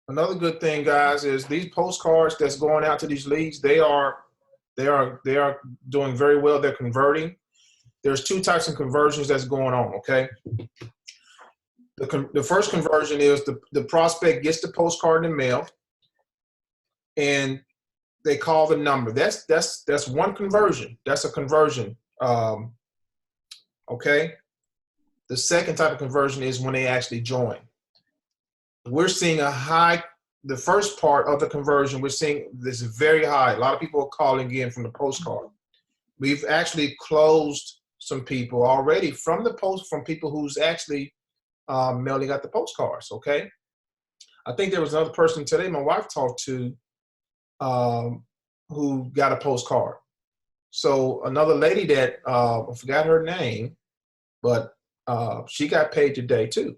Another good thing, guys, is these postcards that's going out to these leads, they are doing very well. They're converting. There's two types of conversions that's going on, okay? The first conversion is the prospect gets the postcard in the mail and they call the number. That's one conversion. That's a conversion, okay? The second type of conversion is when they actually join. We're seeing the first part of the conversion, we're seeing this very high. A lot of people are calling in from the postcard. We've actually closed some people already from people who's actually mailing out the postcards, okay? I think there was another person today my wife talked to who got a postcard. So another lady that, I forgot her name, but she got paid today too.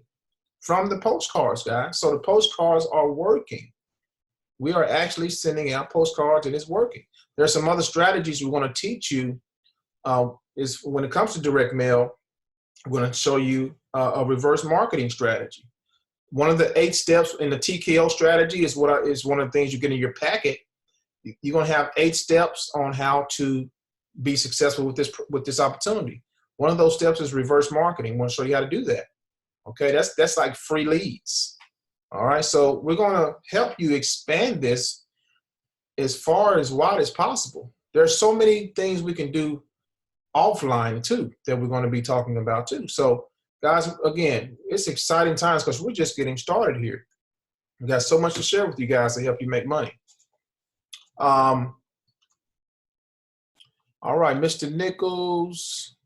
From the postcards, guys. So the postcards are working. We are actually sending out postcards and it's working. There's some other strategies we want to teach you. Is when it comes to direct mail, we're going to show you a reverse marketing strategy. One of the 8 steps in the TKO strategy is one of the things you get in your packet. You're going to have 8 steps on how to be successful with this opportunity. One of those steps is reverse marketing. I want to show you how to do that. Okay, that's like free leads. All right, so we're going to help you expand this as far as wide as possible. There's so many things we can do offline too that we're going to be talking about too. So guys, again, it's exciting times because we're just getting started here. We got so much to share with you guys to help you make money. All right, Mr. Nichols.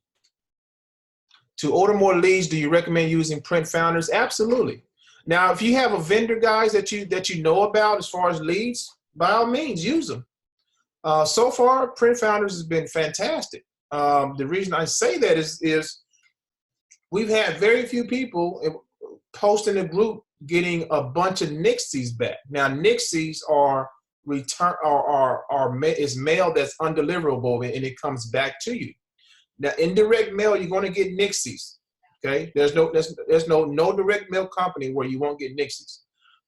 To order more leads, do you recommend using Print Founders? Absolutely. Now, if you have a vendor, guys, that you know about as far as leads, by all means, use them. So far, Print Founders has been fantastic. The reason I say that is we've had very few people post in the group getting a bunch of Nixies back. Now, Nixies are is mail that's undeliverable and it comes back to you. Now, indirect mail, you're going to get Nixies. Okay, there's no direct mail company where you won't get Nixies.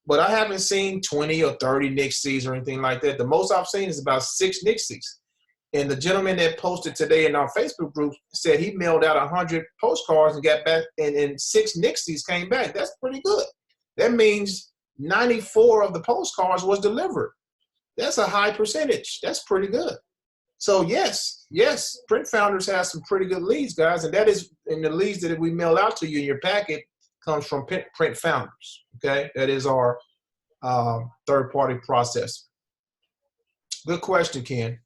But I haven't seen 20 or 30 Nixies or anything like that. The most I've seen is about 6 Nixies. And the gentleman that posted today in our Facebook group said he mailed out 100 postcards and got back, and 6 Nixies came back. That's pretty good. That means 94 of the postcards was delivered. That's a high percentage. That's pretty good. So yes, Print Founders has some pretty good leads, guys. And that is, in the leads that we mail out to you in your packet comes from Print Founders. Okay, that is our third-party process. Good question, Ken.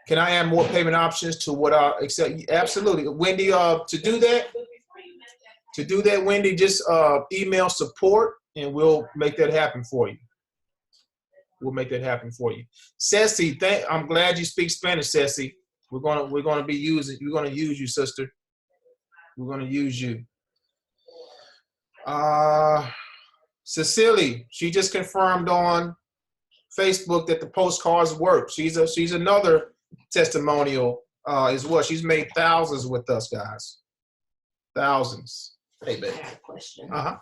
Can I add more payment options to what I accept? Absolutely, Wendy. To do that, Wendy, just email support, and we'll make that happen for you. We'll make that happen for you. Ceci, I'm glad you speak Spanish, Ceci. We're gonna use you, sister. We're gonna use you. Cecily, she just confirmed on Facebook that the postcards work. She's another testimonial as well. She's made thousands with us, guys. Thousands. Hey, baby. I have a question. Uh-huh.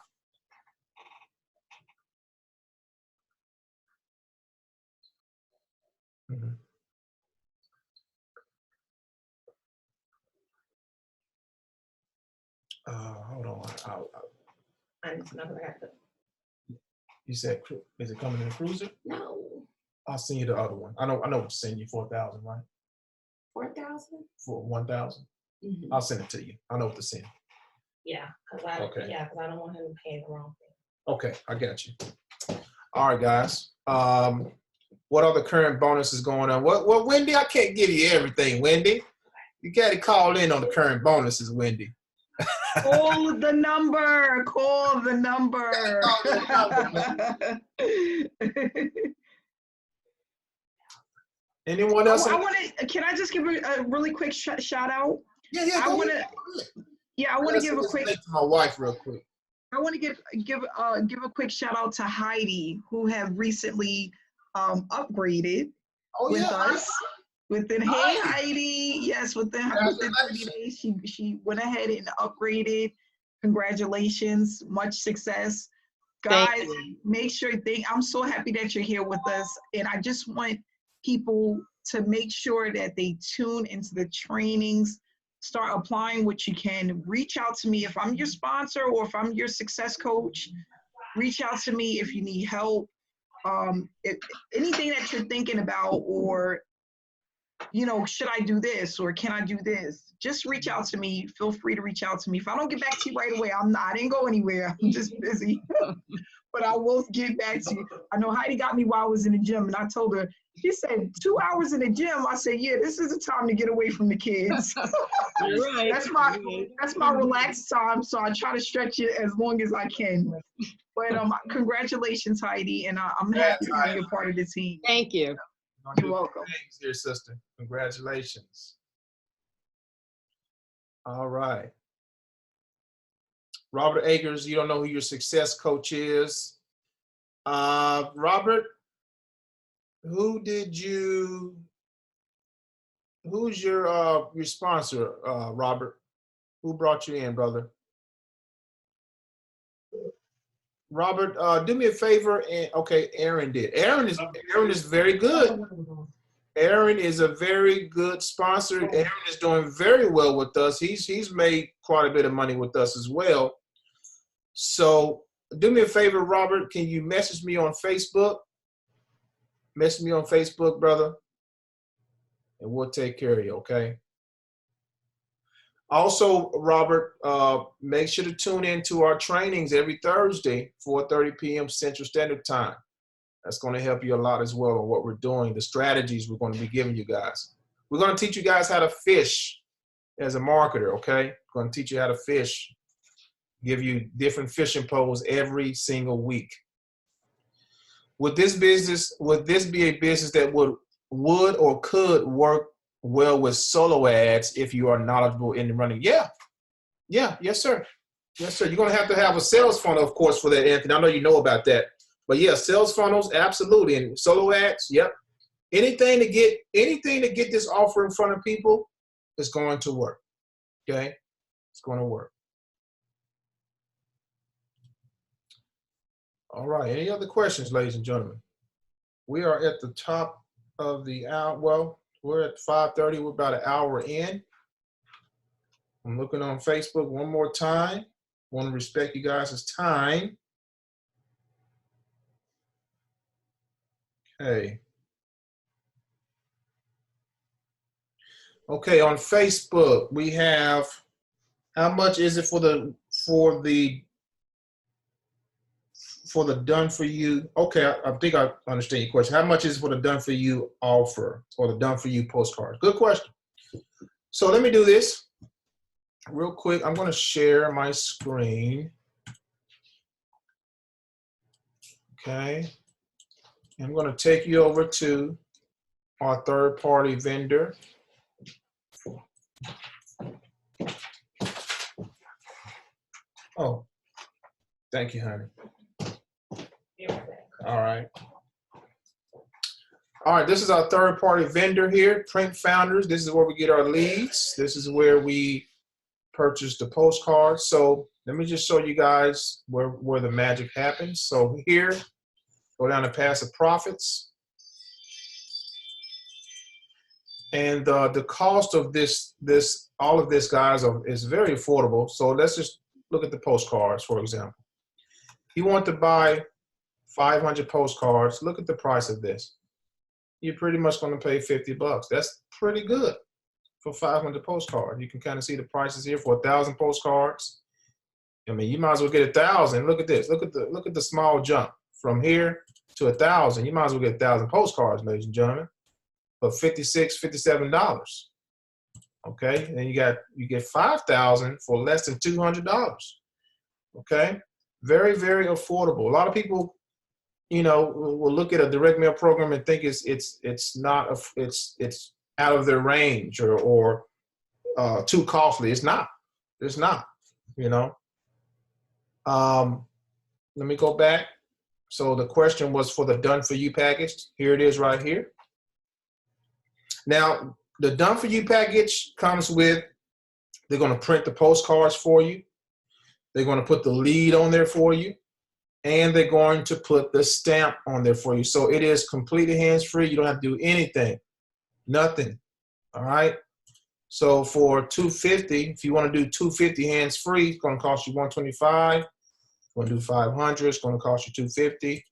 Mm-hmm. Hold on. I need to know what I got. You said, is it coming in a cruiser? No. I'll send you the other one. I know what to send you, 4,000, right? 4,000? For 1,000? Mm-hmm. I'll send it to you. I know what to send. Yeah, because I don't want him to pay the wrong thing. Okay, I got you. All right, guys. What other current bonuses going on? Well, Wendy, I can't give you everything, Wendy. You got to call in on the current bonuses, Wendy. Call the number. Call the number. Anyone else? Can I just give a really quick shout out? Yeah. I want to give a quick. To my wife, real quick. I want to give a quick shout out to Heidi, who have recently upgraded with us. Within Heidi, yes, within 30 days, she went ahead and upgraded. Congratulations, much success, guys. Make sure I'm so happy that you're here with us, and I just want people to make sure that they tune into the trainings. Start applying what you can. Reach out to me if I'm your sponsor or if I'm your success coach. Reach out to me if you need help. If anything that you're thinking about, or should I do this or can I do this? Just reach out to me. Feel free to reach out to me. If I don't get back to you right away, I didn't go anywhere. I'm just busy. But I will get back to you. I know Heidi got me while I was in the gym, and I told her, she said, 2 hours in the gym. I said, yeah, this is the time to get away from the kids. You're right. That's my relaxed time, so I try to stretch it as long as I can. But congratulations, Heidi, and I'm happy to be a part of the team. Thank you. You're welcome. Thanks, dear sister. Congratulations. All right. Robert Akers, you don't know who your success coach is. Robert, who's your sponsor, Robert? Who brought you in, brother? Robert, do me a favor. And okay, Aaron did. Aaron is very good. Aaron is a very good sponsor. Aaron is doing very well with us. He's made quite a bit of money with us as well. So do me a favor, Robert. Can you message me on Facebook? Message me on Facebook, brother, and we'll take care of you, okay? Also, Robert, make sure to tune in to our trainings every Thursday, 4:30 p.m. Central Standard Time. That's going to help you a lot as well on what we're doing, the strategies we're going to be giving you guys. We're going to teach you guys how to fish as a marketer, okay? We're going to teach you how to fish, give you different fishing poles every single week. Would this be a business that would or could work well with solo ads if you are knowledgeable in the running? Yes, sir. Yes, sir. You're going to have a sales funnel, of course, for that, Anthony. I know you know about that. But yeah, sales funnels, absolutely. And solo ads, yep. Anything to get this offer in front of people is going to work. Okay? It's going to work. All right. Any other questions, ladies and gentlemen? We are at the top of the hour. Well, we're at 5:30. We're about an hour in. I'm looking on Facebook one more time. Want to respect you guys' time. Okay. Okay, on Facebook, we have, how much is it for the done for you? Okay, I think I understand your question. How much is it for the done for you offer or the done for you postcards? Good question. So let me do this real quick. I'm going to share my screen. Okay. I'm going to take you over to our third-party vendor. Oh, thank you, honey. All right. All right, this is our third-party vendor here, Print Founders. This is where we get our leads. This is where we purchase the postcards. So let me just show you guys where the magic happens. So here, go down to Passive Profits. And the cost of all of this, guys, is very affordable. So let's just look at the postcards, for example. You want to buy 500 postcards. Look at the price of this. You're pretty much going to pay $50. That's pretty good for 500 postcards. You can kind of see the prices here for 1,000 postcards. I mean, you might as well get 1,000. Look at this. Look at the small jump from here to 1,000. You might as well get 1,000 postcards, ladies and gentlemen, for $56, $57. Okay, and you get 5,000 for less than $200. Okay, very, very affordable. A lot of people, will look at a direct mail program and think it's out of their range or too costly. It's not. It's not. Let me go back. So the question was for the done for you package. Here it is right here. Now, the done for you package comes with, they're going to print the postcards for you. They're going to put the lead on there for you. And they're going to put the stamp on there for you. So it is completely hands-free. You don't have to do anything. Nothing. All right. So for $250, if you want to do $250 hands-free, it's going to cost you $125. If you want to do 500, it's going to cost you $250.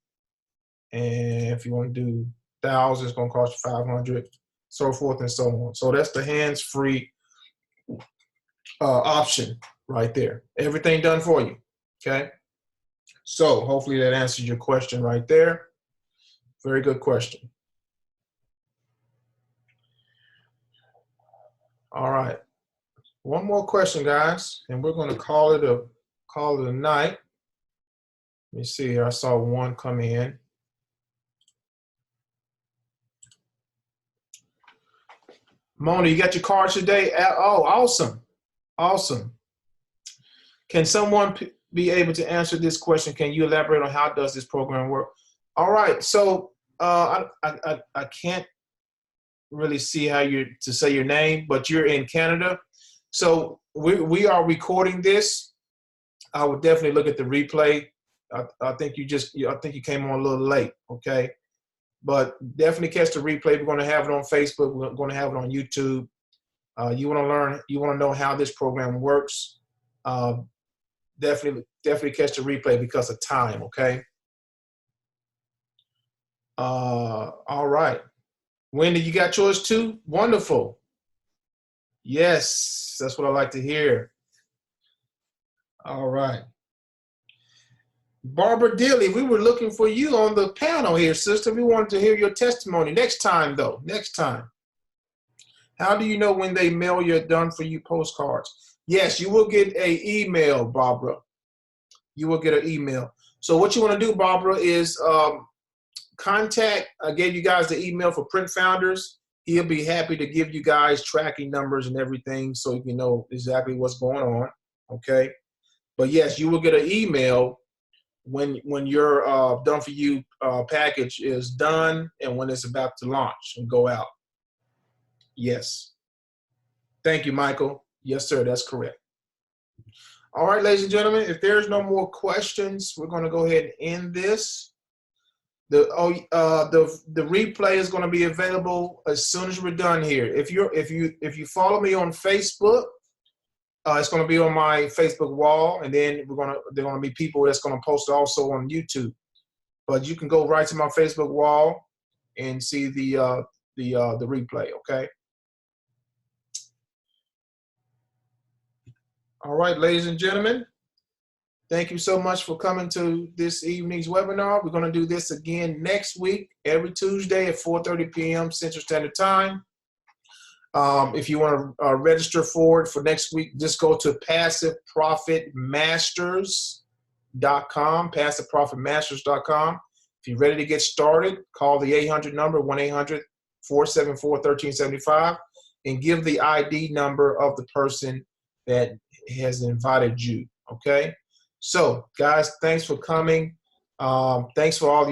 And if you want to do 1,000, it's going to cost you $500, so forth and so on. So that's the hands-free option right there. Everything done for you. Okay. So hopefully that answers your question right there. Very good question. All right. One more question, guys, and we're going to call it a night. Let me see here. I saw one come in. Mona, you got your cards today? Oh, awesome. Awesome. Can someone be able to answer this question? Can you elaborate on how does this program work? All right. So I can't really see how to say your name, but you're in Canada. So we are recording this. I would definitely look at the replay I think you came on a little late, okay? But definitely catch the replay. We're going to have it on Facebook. We're going to have it on YouTube. You want to learn, you want to know how this program works. Definitely catch the replay because of time, okay? All right. Wendy, you got yours too? Wonderful. Yes, that's what I like to hear. All right. Barbara Dilly, we were looking for you on the panel here, sister. We wanted to hear your testimony. Next time, though. Next time. How do you know when they mail your done-for-you postcards? Yes, you will get an email, Barbara. You will get an email. So what you want to do, Barbara, is contact. I gave you guys the email for Print Founders. He'll be happy to give you guys tracking numbers and everything so you can know exactly what's going on, okay? But yes, you will get an email when your done-for-you package is done and when it's about to launch and go out. Yes. Thank you, Michael. Yes, sir, that's correct. All right, ladies and gentlemen, if there's no more questions, we're going to go ahead and end this. The replay is going to be available as soon as we're done here. If you follow me on Facebook, it's going to be on my Facebook wall, and then there are going to be people that's going to post also on YouTube. But you can go right to my Facebook wall and see the replay. Okay. All right, ladies and gentlemen, thank you so much for coming to this evening's webinar. We're going to do this again next week, every Tuesday at 4:30 p.m. Central Standard Time. If you want to register for it for next week, just go to passiveprofitmasters.com, passiveprofitmasters.com. If you're ready to get started, call the 800 number, 1-800-474-1375, and give the ID number of the person that has invited you, okay? So, guys, thanks for coming. Thanks for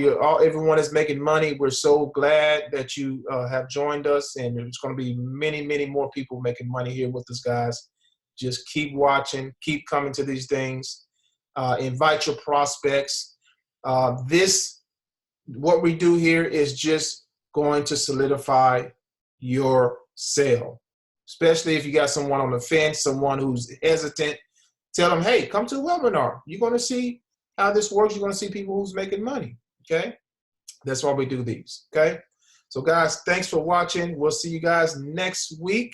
everyone is making money. We're so glad that you have joined us, and there's going to be many, many more people making money here with us, guys. Just keep watching, keep coming to these things. Invite your prospects. What we do here is just going to solidify your sale, especially if you got someone on the fence, someone who's hesitant. Tell them, hey, come to a webinar. You're going to see how this works. You're going to see people who's making money, okay? That's why we do these, okay? So, guys, thanks for watching. We'll see you guys next week,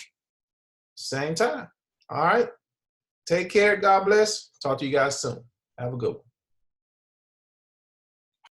same time, all right? Take care. God bless. Talk to you guys soon. Have a good one.